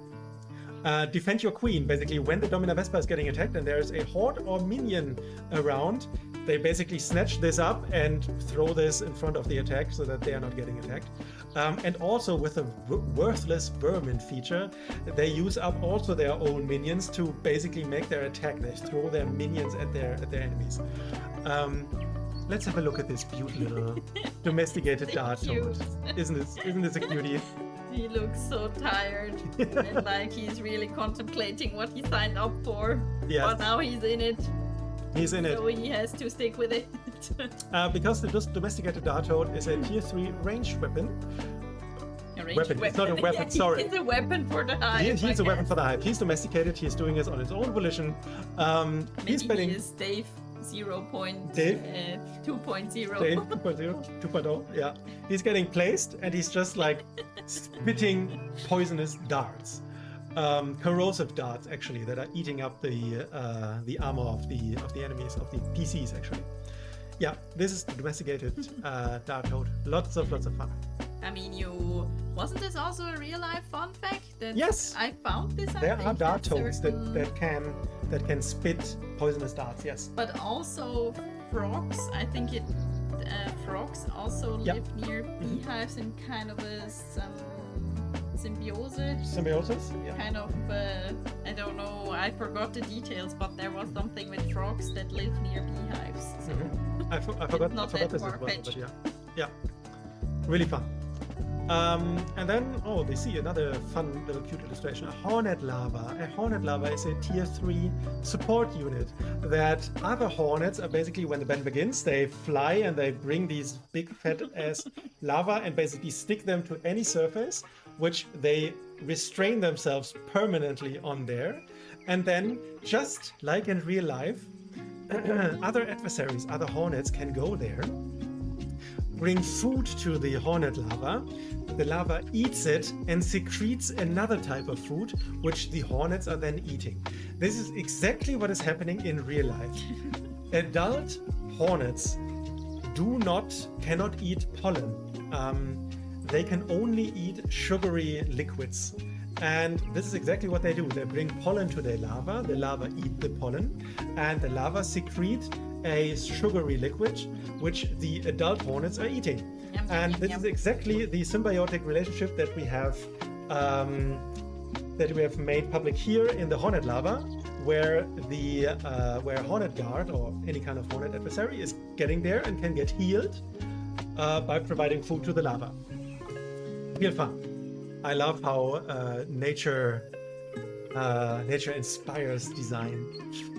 Defend your queen. Basically, when the Domina Vespa is getting attacked and there's a horde or minion around, they basically snatch this up and throw this in front of the attack so that they are not getting attacked. And also with the worthless vermin feature, they use up also their own minions to basically make their attack. They throw their minions at their enemies. Let's have a look at this cute little domesticated Darttoad. Isn't this a cutie? He looks so tired and like he's really contemplating what he signed up for. Yes. But now he's in it. He's in it. So he has to stick with it. Because the domesticated Darttoad is a tier 3 ranged weapon. weapon. It's not a weapon. Sorry. It's a weapon for the hive. He's a weapon for the hive. He's domesticated. He's doing this on his own volition. He's spending. He is Dave 0.2.0. Dave 2.0. Yeah. He's getting placed, and he's just like spitting poisonous darts, corrosive darts actually, that are eating up the armor of the enemies, of the PCs actually. Yeah, this is the domesticated dart toad. Lots of fun. I mean, wasn't this also a real life fun fact? That Yes. I found this. There are dart toads that can spit poisonous darts. Yes. But also frogs. I think frogs also live near beehives in kind of a symbiosis. Symbiosis. Yeah. Kind of. I don't know. I forgot the details, but there was something with frogs that live near beehives. So. I forgot this as well. But yeah. Really fun. And then, they see another fun little cute illustration. A hornet larva. A hornet larva is a tier 3 support unit that other hornets are basically, when the band begins, they fly and they bring these big fat ass larvae and basically stick them to any surface, which they restrain themselves permanently on there. And then, just like in real life, other adversaries, other hornets can go there, bring food to the hornet larva. The larva eats it and secretes another type of food, which the hornets are then eating. This is exactly what is happening in real life. Adult hornets cannot eat pollen. They can only eat sugary liquids. And this is exactly what they do. They bring pollen to their larva. The larva eat the pollen, and the larva secrete a sugary liquid, which the adult hornets are eating. And this is exactly the symbiotic relationship that we have made public here in the hornet larva, where where hornet guard or any kind of hornet adversary is getting there and can get healed by providing food to the larva. Real fun. I love how nature inspires design,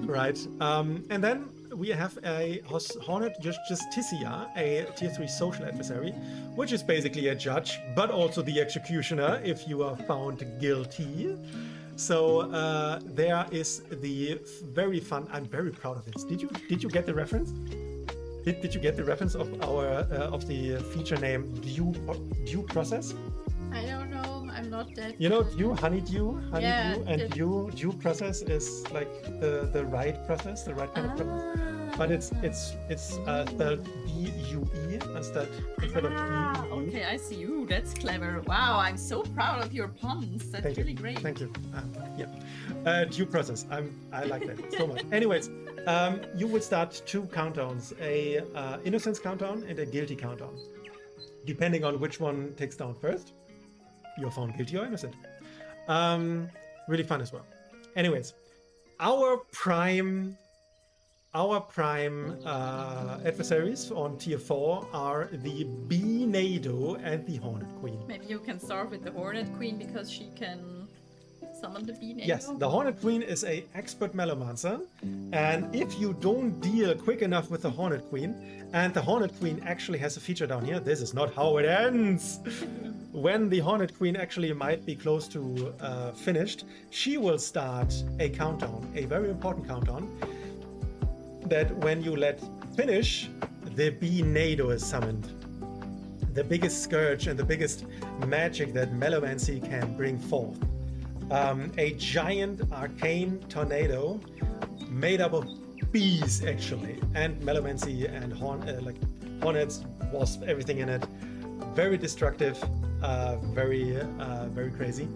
right? And then we have a hornet justicia, a tier 3 social adversary, which is basically a judge, but also the executioner if you are found guilty. So there is the very fun. I'm very proud of this. Did you get the reference? Did you get the reference of the feature name due process? I don't know. I'm not that. Honeydew, and due process is like the right process, the right kind of process. But it's spelled D-U-E instead of D-U-E. Okay, I see. Ooh, that's clever. Wow, I'm so proud of your puns. That's really great. Thank you. Due process. I like that so much. Anyways, you would start 2 countdowns: a innocence countdown and a guilty countdown. Depending on which one takes down first, you're found guilty or innocent. Really fun as well. Anyways, our prime adversaries on tier 4 are the Bee-Nado and the Hornet Queen. Maybe you can start with the Hornet Queen because she can summon the Bee-Nado. Yes, the Hornet Queen is an expert Melomancer, and if you don't deal quick enough with the Hornet Queen, and the Hornet Queen actually has a feature down here, this is not how it ends. When the Hornet Queen actually might be close to finished, she will start a countdown, a very important countdown, that when you let finish, the Bee-Nado is summoned. The biggest scourge and the biggest magic that Melomancy can bring forth. A giant arcane tornado made up of bees actually, and Melomancy and hornets, wasp, everything in it. Very destructive, very crazy.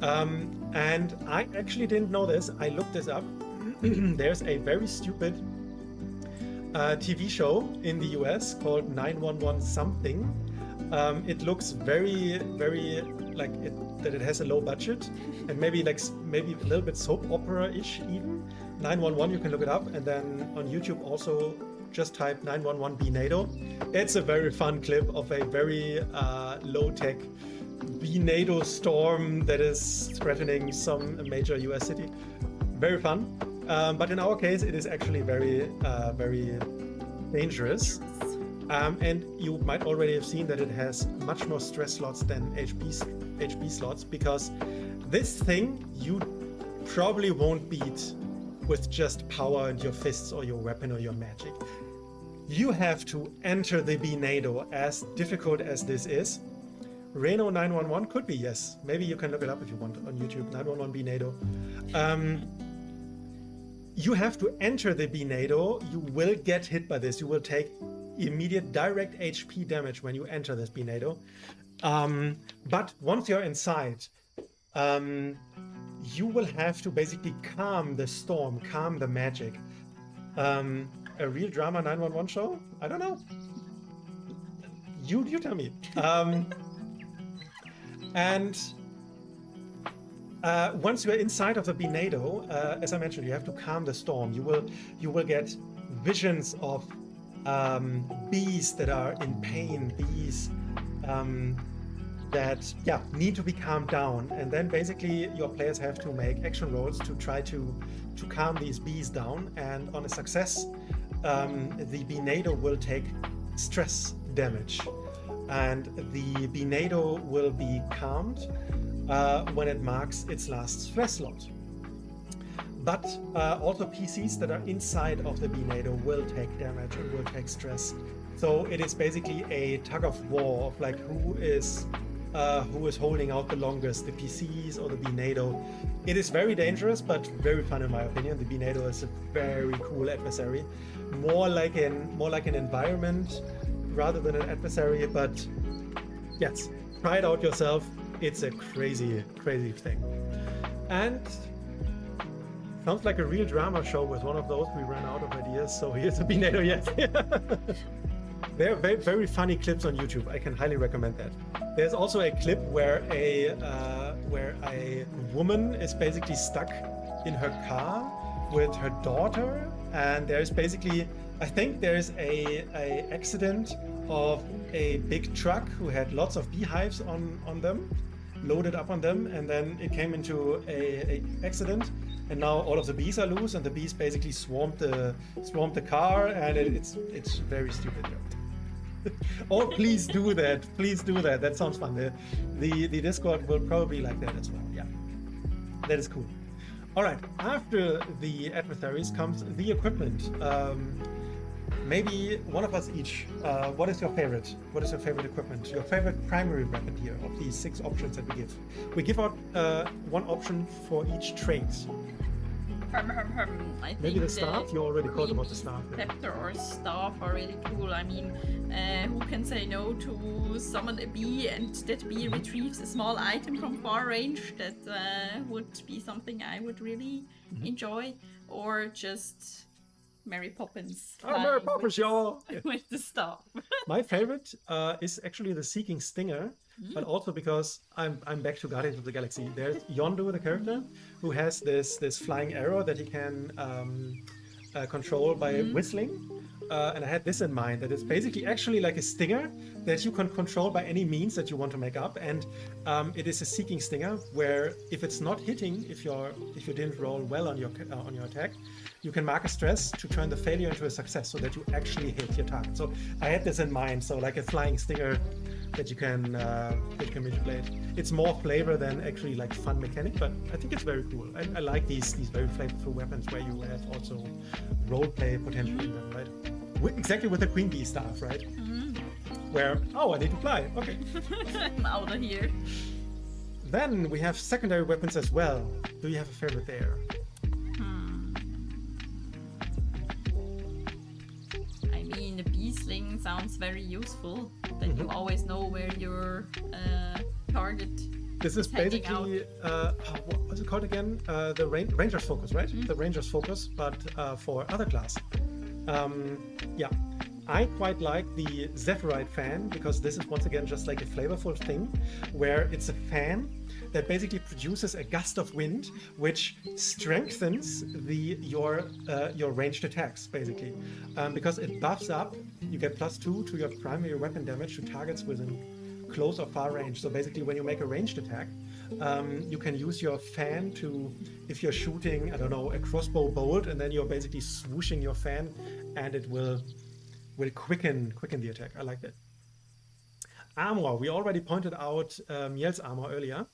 And I actually didn't know this. I looked this up. There's a very stupid TV show in the US called 911 something. It looks very like that it has a low budget and maybe a little bit soap opera-ish even. 911, you can look it up, and then on YouTube also just type 911 Bee-Nado. It's a very fun clip of a very low-tech Bee-Nado storm that is threatening some major US city. Very fun. But in our case, it is actually very dangerous. And you might already have seen that it has much more stress slots than HP slots, because this thing you probably won't beat with just power and your fists or your weapon or your magic. You have to enter the Binado, as difficult as this is. Reno 911 could be, yes. Maybe you can look it up if you want on YouTube, 911 Binado. You have to enter the Binado. You will get hit by this. You will take immediate direct HP damage when you enter this Binado. But once you're inside, you will have to basically calm the storm, calm the magic. A real drama 911 show? I don't know. You tell me. And once you are inside of the Binado, as I mentioned, you have to calm the storm. You will get visions of bees that are in pain, bees that need to be calmed down, and then basically your players have to make action rolls to try to calm these bees down. And on a success, the Binado will take stress damage, and the Binado will be calmed when it marks its last stress slot. But also PCs that are inside of the Binado will take damage and will take stress. So it is basically a tug of war of like who is holding out the longest, the PCs or the Binado. It is very dangerous, but very fun in my opinion. The Binado is a very cool adversary, more like an environment rather than an adversary. But yes, try it out yourself. It's a crazy thing. And sounds like a real drama show with one of those. We ran out of ideas, so here's a Binado. Yes. There are very, very funny clips on YouTube. I can highly recommend that. There's also a clip where a woman is basically stuck in her car with her daughter, and there's basically, I think there's a accident of a big truck who had lots of beehives on them, loaded up on them, and then it came into a accident, and now all of the bees are loose, and the bees basically swarmed the car, and it's very stupid. Oh, please do that. Please do that. That sounds fun. The Discord will probably like that as well. Yeah, that is cool. All right. After the adversaries comes the equipment. Maybe one of us each. What is your favorite? What is your favorite equipment? Your favorite primary weapon here of these 6 options that we give? We give out one option for each trait. I think maybe the staff. You already called about the staff. Scepter or staff are really cool. I mean, who can say no to summon a bee and that bee retrieves a small item from far range? That would be something I would really enjoy. Or just Mary Poppins. Oh, Mary Poppins, y'all! With the staff. My favorite is actually the Seeking Stinger. But also because I'm back to Guardians of the Galaxy. There's Yondu, the character, who has this flying arrow that he can control by whistling. And I had this in mind, that it's basically actually like a stinger that you can control by any means that you want to make up. And it is a Seeking Stinger where if it's not hitting, if you didn't roll well on your attack, you can mark a stress to turn the failure into a success so that you actually hit your target. So I had this in mind. So like a flying stinger that you can manipulate. It's more flavor than actually like fun mechanic, but I think it's very cool. I like these very flavorful weapons where you have also roleplay potential in them, right? Exactly with the Queen Bee staff, right? Where, oh, I need to fly. Okay. I'm out of here. Then we have secondary weapons as well. Do you have a favorite there? I mean, the bee sling sounds very useful. That you always know where your target. This is basically what's it called again? The Ranger's Focus, right? The Ranger's Focus, but for other class. Yeah, I quite like the Zephyrite fan because this is once again just like a flavorful thing, where it's a fan that basically produces a gust of wind, which strengthens your ranged attacks basically, because it buffs up. You get +2 to your primary weapon damage to targets within close or far range. So basically, when you make a ranged attack, you can use your fan to, if you're shooting, I don't know, a crossbow bolt, and then you're basically swooshing your fan, and it will will quicken the attack. I like that. Armor. We already pointed out Miel's armor earlier.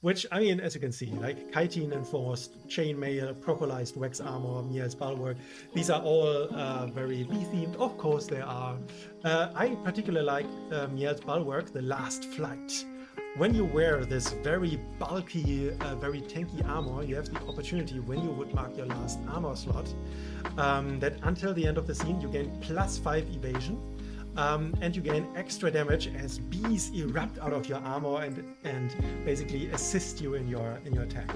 Which, I mean, as you can see, like chitin enforced, chainmail, procolized wax armor, Miel's bulwark, these are all very B-themed. Of course they are. I particularly like Miel's bulwark, the last flight. When you wear this very bulky, very tanky armor, you have the opportunity, when you would mark your last armor slot, that until the end of the scene you gain +5 evasion. And you gain extra damage as bees erupt out of your armor and basically assist you in your attack.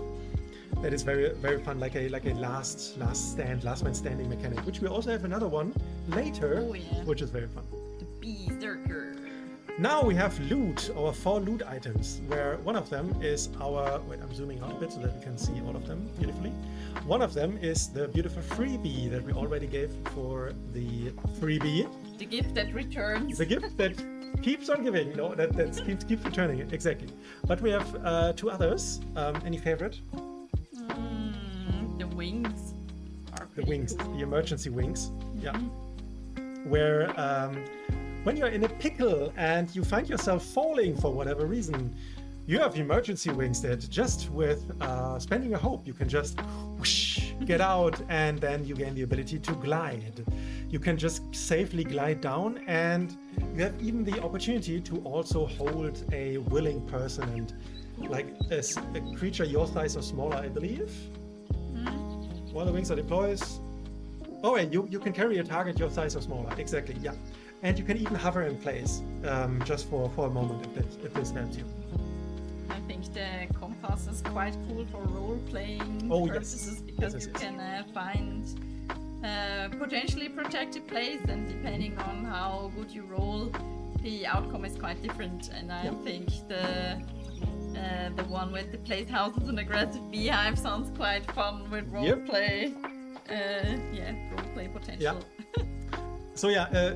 That is very fun, like a last man standing mechanic, which we also have another one later, which is very fun. The Berserker. Now we have loot, our 4 loot items, where one of them is our... Wait, I'm zooming out a bit so that we can see all of them beautifully. One of them is the beautiful freebie that we already gave for the freebie. The gift that returns. The gift that keeps on giving, that keeps returning it, exactly. But we have 2 others. Any favorite? The wings. The wings, the emergency wings. Yeah. Where when you're in a pickle and you find yourself falling for whatever reason, you have emergency wings that just with spending a hope, you can just whoosh, get out, and then you gain the ability to glide. You can just safely glide down, and you have even the opportunity to also hold a willing person and like a creature your size or smaller, I believe. While the wings are deployed. Oh, and you can carry a target your size or smaller. Exactly, yeah. And you can even hover in place just for a moment if this helps you. I think the compass is quite cool for role-playing purposes because you can find potentially protected place, and depending on how good you roll, the outcome is quite different. And I think the one with the place houses and aggressive beehive sounds quite fun with roleplay. Roleplay potential. Yeah. So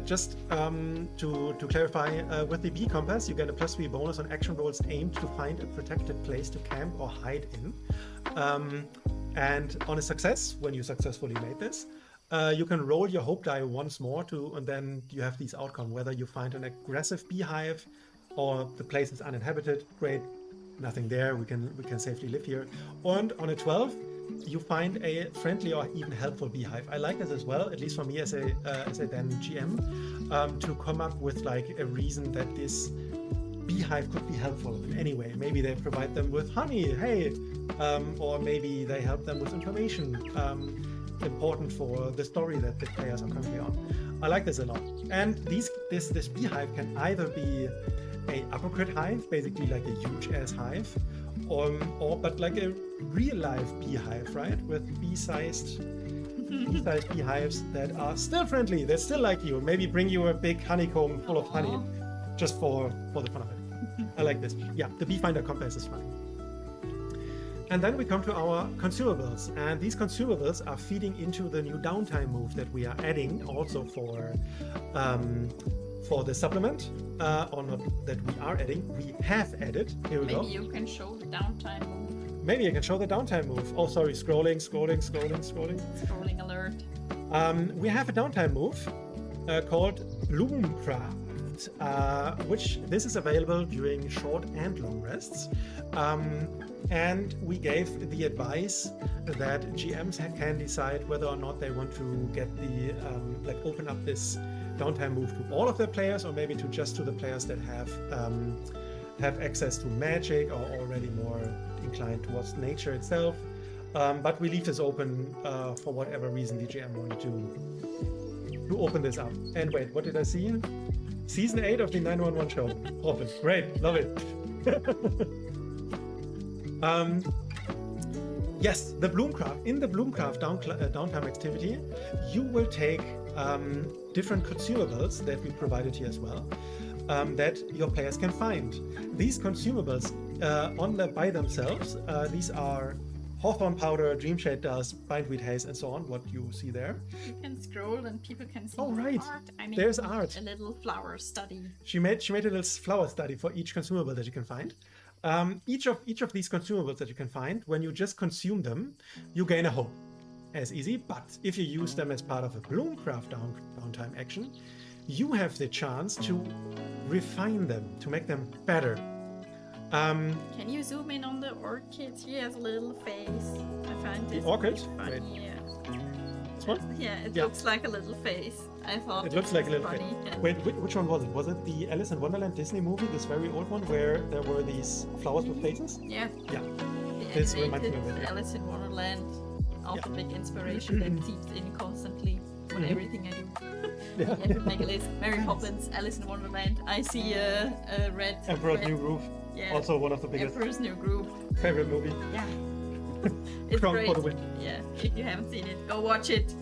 just to clarify, with the bee compass, you get a +3 bonus on action rolls aimed to find a protected place to camp or hide in. And on a success, when you successfully made this, you can roll your hope die once more and then you have these outcome, whether you find an aggressive beehive or the place is uninhabited. Great, nothing there. We can safely live here. And on a 12. You find a friendly or even helpful beehive. I like this as well, at least for me as a then GM, to come up with like a reason that this beehive could be helpful in any way. Maybe they provide them with honey, hey, or maybe they help them with information important for the story that the players are currently on. I like this a lot. And this beehive can either be a uppercut hive, basically like a huge ass hive, but like a real life beehive, right? With bee-sized beehives that are still friendly, they still like you, maybe bring you a big honeycomb full of honey, just for the fun of it. I like this. Yeah, the Beefinder compass is fun. And then we come to our consumables, and these consumables are feeding into the new downtime move that we are adding also for the supplement, or not that we are adding, we have added. Here we go. Maybe you can show the downtime move. Maybe I can show the downtime move. Oh, sorry, scrolling. Scrolling alert. We have a downtime move called Bloomcraft, which this is available during short and long rests. And we gave the advice that GMs can decide whether or not they want to get the open up this downtime move to all of their players, or maybe just to the players that have access to magic or already more inclined towards nature itself. But we leave this open for whatever reason the GM wanted to open this up. And wait, what did I see? Season 8 of the 911 show. Open. Great, love it. Yes, the Bloomcraft. In the Bloomcraft downtime activity, you will take different consumables that we provided here as well, that your players can find. These consumables by themselves, these are Hawthorn powder, Dreamshade dust, bindweed haze, and so on, what you see there. You can scroll and people can see right. art. I mean, there's art. A little flower study. She made a little flower study for each consumable that you can find. Each of these consumables that you can find, when you just consume them, you gain a hope. as easy, but if you use them as part of a Bloomcraft downtime action, you have the chance to refine them, to make them better. Can you zoom in on the orchid? He has a little face. I find this orchid? funny. Wait. Yeah. This one? Yeah, it looks like a little face. I thought it looks like a little funny. face. Yeah. Wait, which one was it? Was it the Alice in Wonderland Disney movie, this very old one, where there were these flowers with faces? Yeah. Yeah. The This reminds me animated of it. Alice in Wonderland. Also big inspiration that seeps in constantly on everything I do. Yeah. I have to make a list. Mary Poppins, Alice in Wonderland. I see a red. Emperor's red, New Groove, Yeah. also one of the biggest Emperor's New Groove. favorite movie. Yeah. It's Crown great. for the win. Yeah. If you haven't seen it, go watch it.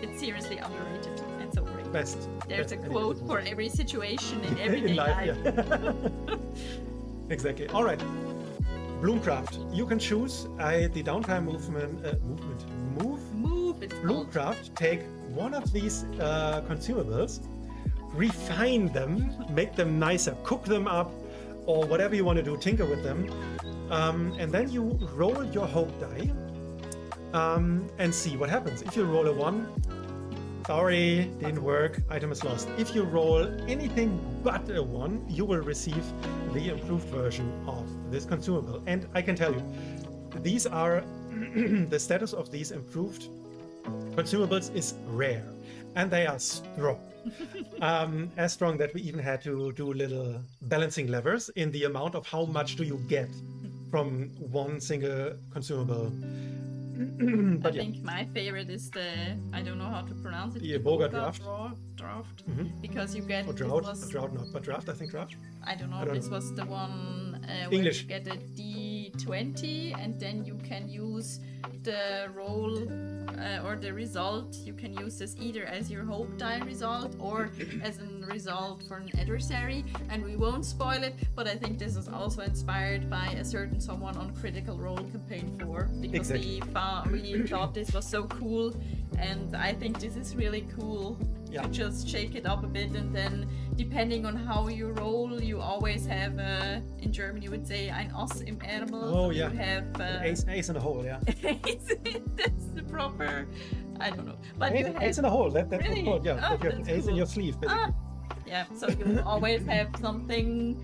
It's seriously underrated. It's so great. Best. There's a best quote animated for every situation in everyday in life. life. Yeah. Exactly. All right. Bloomcraft. You can choose the downtime move. Move. It's called. Bloomcraft. Take one of these consumables, refine them, make them nicer, cook them up, or whatever you want to do, tinker with them, and then you roll your hope die and see what happens. If you roll a 1, sorry, didn't work, item is lost. If you roll anything but a 1, you will receive the improved version of this consumable. And I can tell you, these are the status of these improved consumables is rare, and they are strong. As strong that we even had to do little balancing levers in the amount of how much do you get from one single consumable. I think my favorite is the, I don't know how to pronounce it. The Iboga draft. Draft. Because you get. Or drought. Drought not, but draft, I think draft. I don't know. I don't This know. was the one where English. you get a D20 and then you can use the roll or the result. You can use this either as your hope die result or as a result for an adversary. And we won't spoil it, but I think this is also inspired by a certain someone on Critical Role Campaign 4 because Exactly. we thought this was so cool, and I think this is really cool. Yeah. To just shake it up a bit, and then depending on how you roll, you always have in German you would say ein Ass im Ärmel. Oh, yeah. You have Ace in a hole, yeah. that's the proper. I don't know, but you have Ace in a hole, that's Really? what called, yeah. Oh, that you have an that's ace in cool. your sleeve, basically. yeah. So you always have something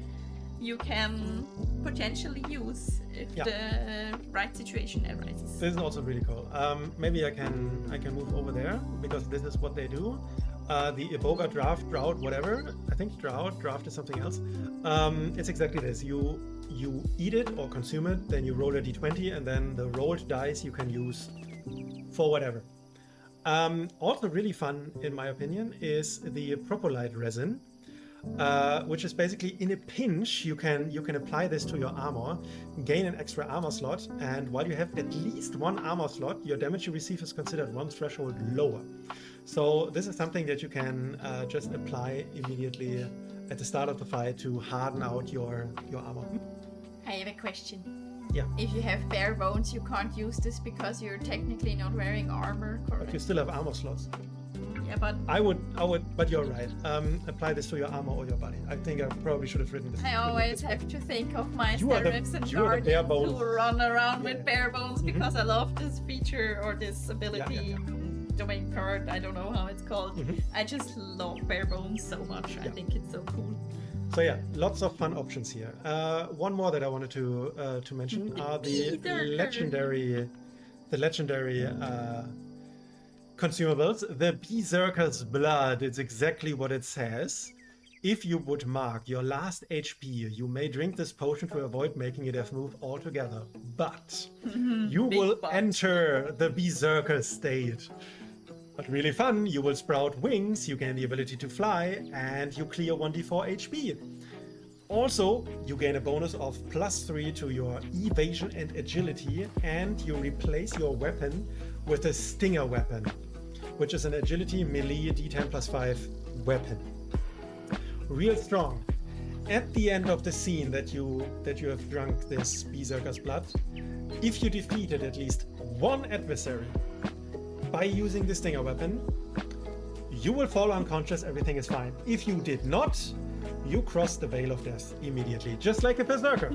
you can potentially use if Yeah. the right situation arises. This is also really cool. Maybe I can move over there because this is what they do. The Iboga draft, drought, whatever. I think draft is something else. It's exactly this. You eat it or consume it, then you roll a d20, and then the rolled dice you can use for whatever. Also really fun, in my opinion, is the Propolite resin. Which is basically in a pinch you can apply this to your armor, gain an extra armor slot, and while you have at least one armor slot, your damage you receive is considered one threshold lower. So this is something that you can just apply immediately at the start of the fight to harden out your armor. I have a question. Yeah. If you have bare bones, you can't use this because you're technically not wearing armor, But correct? you still have armor slots. Yeah, but I would, but you're right. Apply this to your armor or your body. I think I probably should have written this. I always have to think of my You are the- Seraphs and you are the bare Guardians bones. who run around Yeah. with bare bones because I love this feature or this ability. Yeah. Domain card, I don't know how it's called. I just love bare bones so much. I Yeah. think it's so cool. So yeah, lots of fun options here. One more that I wanted to mention are the legendary consumables. The Berserker's Blood. It's exactly what it says. If you would mark your last HP, you may drink this potion to avoid making it move altogether. But you Big will but. enter the Berserker state. But really fun, you will sprout wings, you gain the ability to fly, and you clear 1d4 HP. Also, you gain a bonus of +3 to your evasion and agility, and you replace your weapon with a stinger weapon, which is an agility melee d10 +5 weapon. Real strong. At the end of the scene that you have drunk this Berserker's Blood, if you defeated at least one adversary by using the stinger weapon, you will fall unconscious, everything is fine. If you did not, you cross the veil of death immediately, just like a berserker.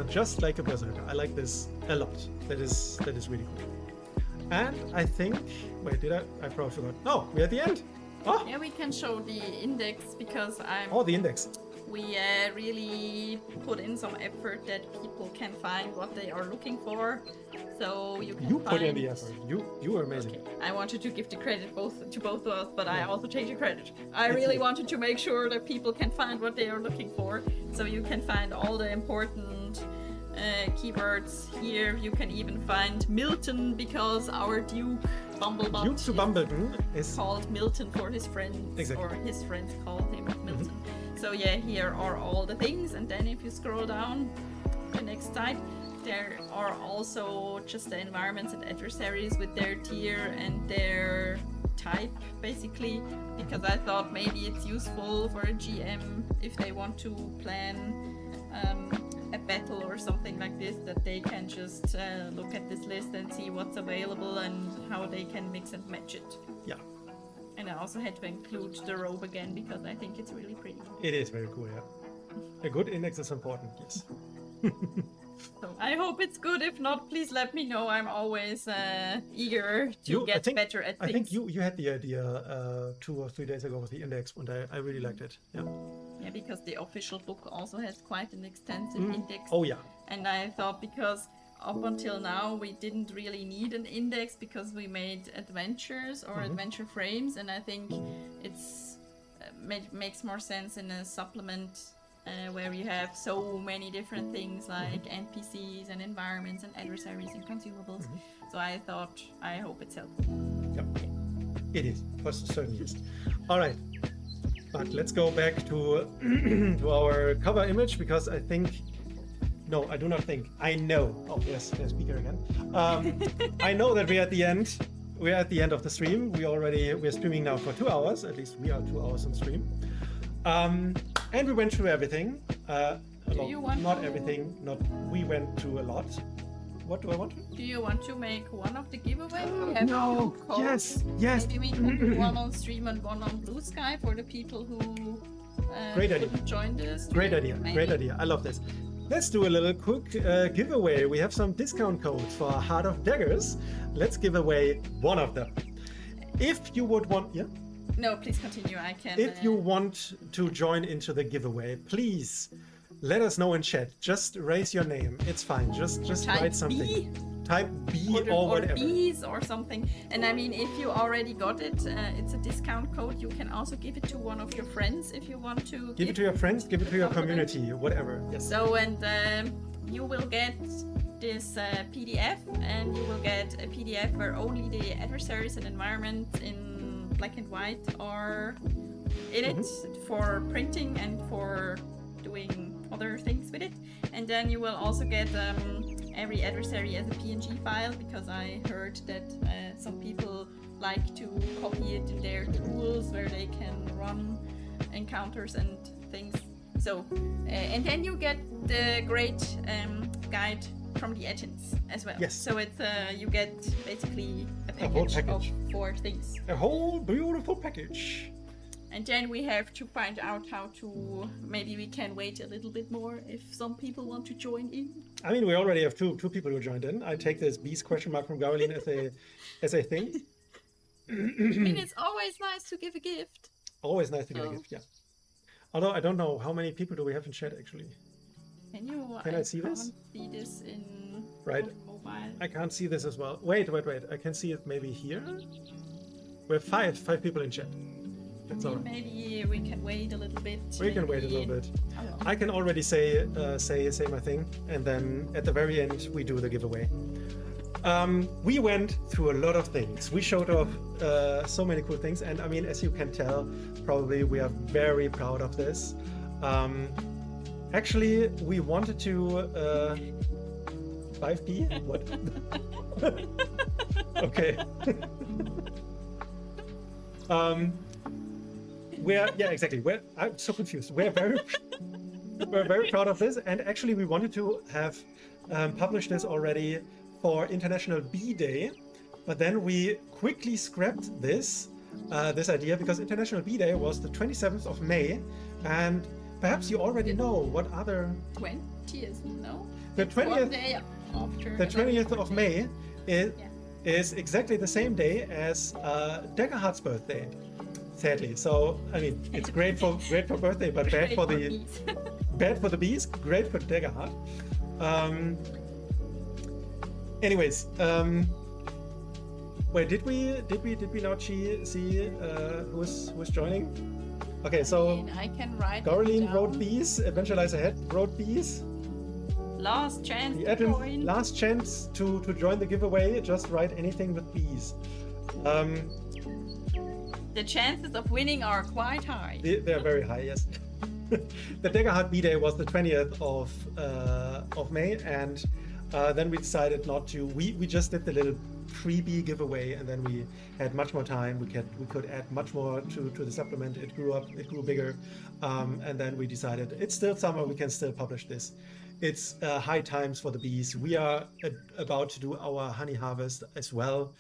Just like a berserker. I like this a lot. That is really cool. And I think, wait, did I probably forgot. No, we're at the end. Oh, Yeah, we can show the index because the index. we really put in some effort that people can find what they are looking for. So you can Put in the effort. You were amazing. Okay. I wanted to give the credit to both of us, but I also take the credit. I Thank really you. wanted to make sure that people can find what they are looking for. So you can find all the important keywords here. You can even find Milton because our Duke Bumblebot Duke to Bumbledon is called Milton for his friends, Exactly. or his friends call him Milton. So yeah, here are all the things, and then if you scroll down the next side, there are also just the environments and adversaries with their tier and their type, basically, because I thought maybe it's useful for a GM if they want to plan a battle or something like this, that they can just look at this list and see what's available and how they can mix and match it. Yeah. And I also had to include the robe again because I think it's really pretty. It is very cool, yeah. A good index is important, yes. So I hope it's good. If not, please let me know. I'm always eager to get better at things. I think you had the idea 2 or 3 days ago with the index, and I really liked it. Yeah. Yeah, because the official book also has quite an extensive index. Oh yeah. And I thought because up until now we didn't really need an index because we made adventures or adventure frames, and I think it's makes more sense in a supplement where you have so many different things like NPCs and environments and adversaries and consumables. So I thought, I hope it's helpful. Yep. It is, for certain yes. All right, but let's go back to to our cover image, because I think, no, I do not think, I know. Oh yes, there's speaker again. I know that we're at the end. We're at the end of the stream. We're streaming now for 2 hours. At least we are 2 hours on stream. And we went through everything. Not everything. We went through a lot. What do I want to? Do you want to make one of the giveaways? No. Yes. Maybe we can do one on stream and one on Blue Sky for the people who Great idea. couldn't join this. Great idea. Maybe. Great idea. I love this. Let's do a little quick giveaway. We have some discount codes for Heart of Daggers. Let's give away one of them. If you would want, yeah. No, please continue. I can. If you want to join into the giveaway, please let us know in chat. Just raise your name. It's fine. Just type write something. B? Type B or whatever. Or B's or something. And I mean, if you already got it, it's a discount code. You can also give it to one of your friends if you want to. Give it to your friends. Give it to your community. Whatever. Yes. So and you will get this PDF, and you will get a PDF where only the adversaries and environment in black and white are in it for printing and for doing other things with it. And then you will also get every adversary as a PNG file, because I heard that some people like to copy it in their tools where they can run encounters and things. So and then you get the great guide from the Etchins as well. Yes. So it's you get basically a whole package of package. 4 things. A whole beautiful package. And then we have to find out how to. Maybe we can wait a little bit more if some people want to join in. I mean, we already have two people who joined in. I take this B's question mark from Gawaline as a thing. I mean, it's always nice to give a gift. Always nice to get a gift, yeah. Although I don't know how many people do we have in chat actually. Can I see this? Can't see this in Right. mobile. I can't see this as well. Wait. I can see it maybe here. We have five people in chat. That's all right. Maybe we can wait a little bit. We can wait a little bit. Oh. I can already say my thing, and then at the very end we do the giveaway. We went through a lot of things. We showed off so many cool things, and I mean, as you can tell, probably we are very proud of this. Actually, we wanted to 5P? What? Okay. I'm so confused. We're very proud of this, and actually we wanted to have published this already for International Bee Day, but then we quickly scrapped this idea because International Bee Day was the 27th of May, and perhaps you already know what other 20th, no? the It's one 20th day after. the 20th of May is is exactly the same day as Daggerheart's birthday. Sadly, so I mean, it's great for birthday, but bad for the bees. bad for the bees, great for Daggerheart. Anyways, wait, did we not see who's joining? Okay, so I can write. Caroline wrote bees. Evangelize Ahead wrote bees. Last chance The to join. last chance to join the giveaway. Just write anything with bees. The chances of winning are quite high. They are very high, yes. The Daggerheart B-Day was the 20th of May, and then we decided not to. We just did the little freebie giveaway, and then we had much more time. We could add much more to the supplement. It grew bigger, and then we decided it's still summer. We can still publish this. It's high times for the bees. We are about to do our honey harvest as well.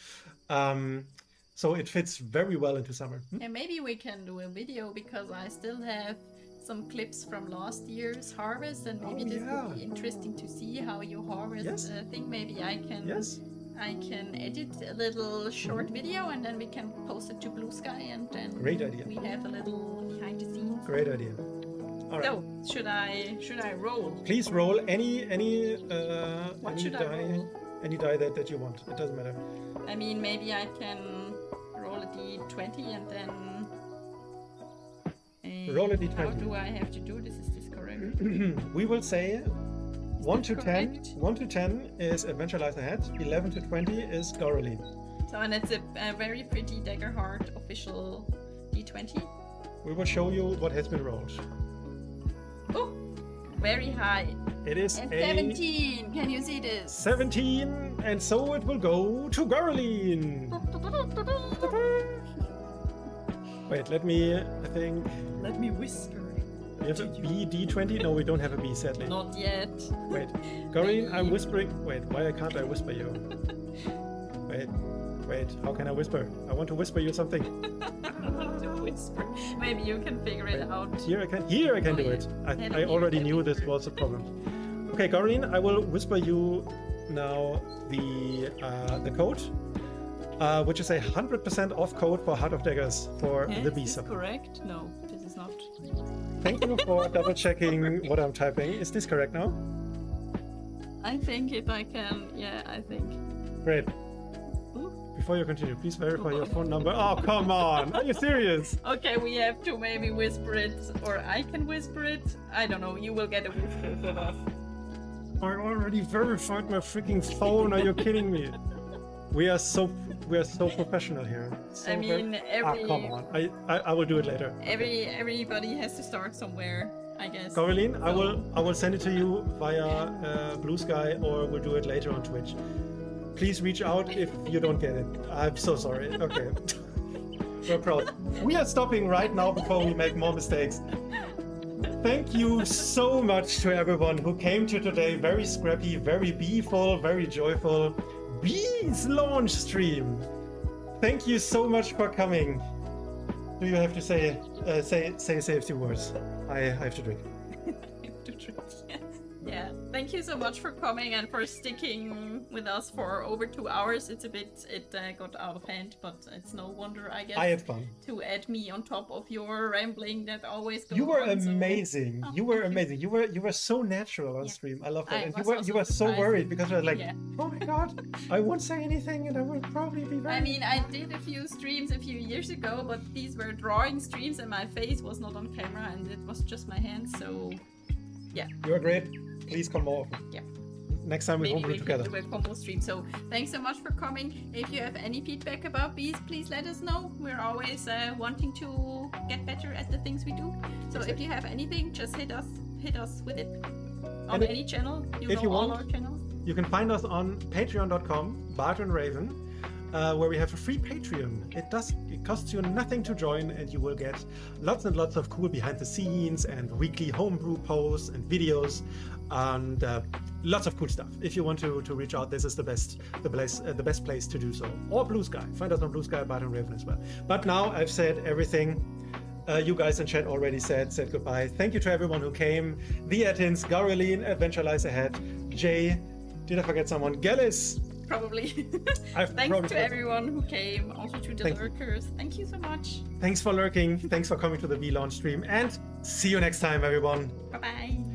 So it fits very well into summer. And maybe we can do a video because I still have some clips from last year's harvest, and maybe this would be interesting to see how you harvest a thing. Maybe I can edit a little short video, and then we can post it to Blue Sky, and then great idea. We have a little behind the scenes. Great idea. All right. So should I roll? Please roll any What should I roll? Any die that you want. It doesn't matter. I mean, maybe I can roll a d20 and then. Roll a d20. How do I have to do this? Is this correct? We will say 1 to 10. correct? 1 to 10 is Adventure Ahead. 11 to 20 is Caroline. So, and it's a very pretty Daggerheart official d20. We will show you what has been rolled. Oh, very high. It is And a 17. Can you see this? 17, and so it will go to Caroline. Wait, let me whisper. We have a B D20? No, we don't have a B, sadly. Not yet. Wait, Caroline, I'm whispering. Wait, why can't I whisper you? Wait, how can I whisper? I want to whisper you something. To whisper. Maybe you can figure it out. Here I can do it. I already knew this was a problem. Okay, Caroline, I will whisper you now the code, which is a 100% off code for Heart of Daggers for the B Is sub. this correct? No, this is not. Thank you for double checking what I'm typing. Is this correct now? I think if I can, yeah, I think. Great. Ooh. Before you continue, please verify your phone number. Oh, come on. Are you serious? Okay, we have to maybe whisper it, or I can whisper it. I don't know. You will get a whisper with us. I already verified my freaking phone. Are you kidding me? We are so professional here. So I mean, come on. I will do it later. Everybody has to start somewhere, I guess. Caroline, I will send it to you via Blue Sky, or we'll do it later on Twitch. Please reach out if you don't get it. I'm so sorry. Okay. We're proud. We are stopping right now before we make more mistakes. Thank you so much to everyone who came to today. Very scrappy, very bee-full, very joyful Bees launch stream. Thank you so much for coming. Do you have to say a few words? I have to drink. Yeah, thank you so much for coming and for sticking with us for over 2 hours. It got out of hand, but it's no wonder, I guess. I had fun. To add me on top of your rambling that always goes You were on, amazing. So... You were amazing. You were so natural on stream. I love that. And you were so surprised. worried because you were like, oh my god, I won't say anything and I will probably be very... I mean, I did a few streams a few years ago, but these were drawing streams and my face was not on camera and it was just my hands, so yeah. You're great. Please come more often. Yeah. Next time we Maybe homebrew together. Maybe we can do a combo stream. So thanks so much for coming. If you have any feedback about bees, please let us know. We're always wanting to get better at the things we do. So if you have anything, just hit us with it on any channel. You know all our channels. You can find us on patreon.com, Raven, where we have a free Patreon. It costs you nothing to join, and you will get lots and lots of cool behind the scenes and weekly homebrew posts and videos and lots of cool stuff. If you want to reach out, this is the best place to do so. Or Blue Sky. Find us on Blue Sky, Raven as well. But now I've said everything. You guys in chat already said goodbye. Thank you to everyone who came. The Atins, Garoline, Adventure Lies Ahead, Jay, did I forget someone? Gellis, Probably. I've Thanks probably to everyone who came, also to the lurkers. Thank you so much. Thanks for lurking. Thanks for coming to the V-Launch stream. And see you next time, everyone. Bye-bye.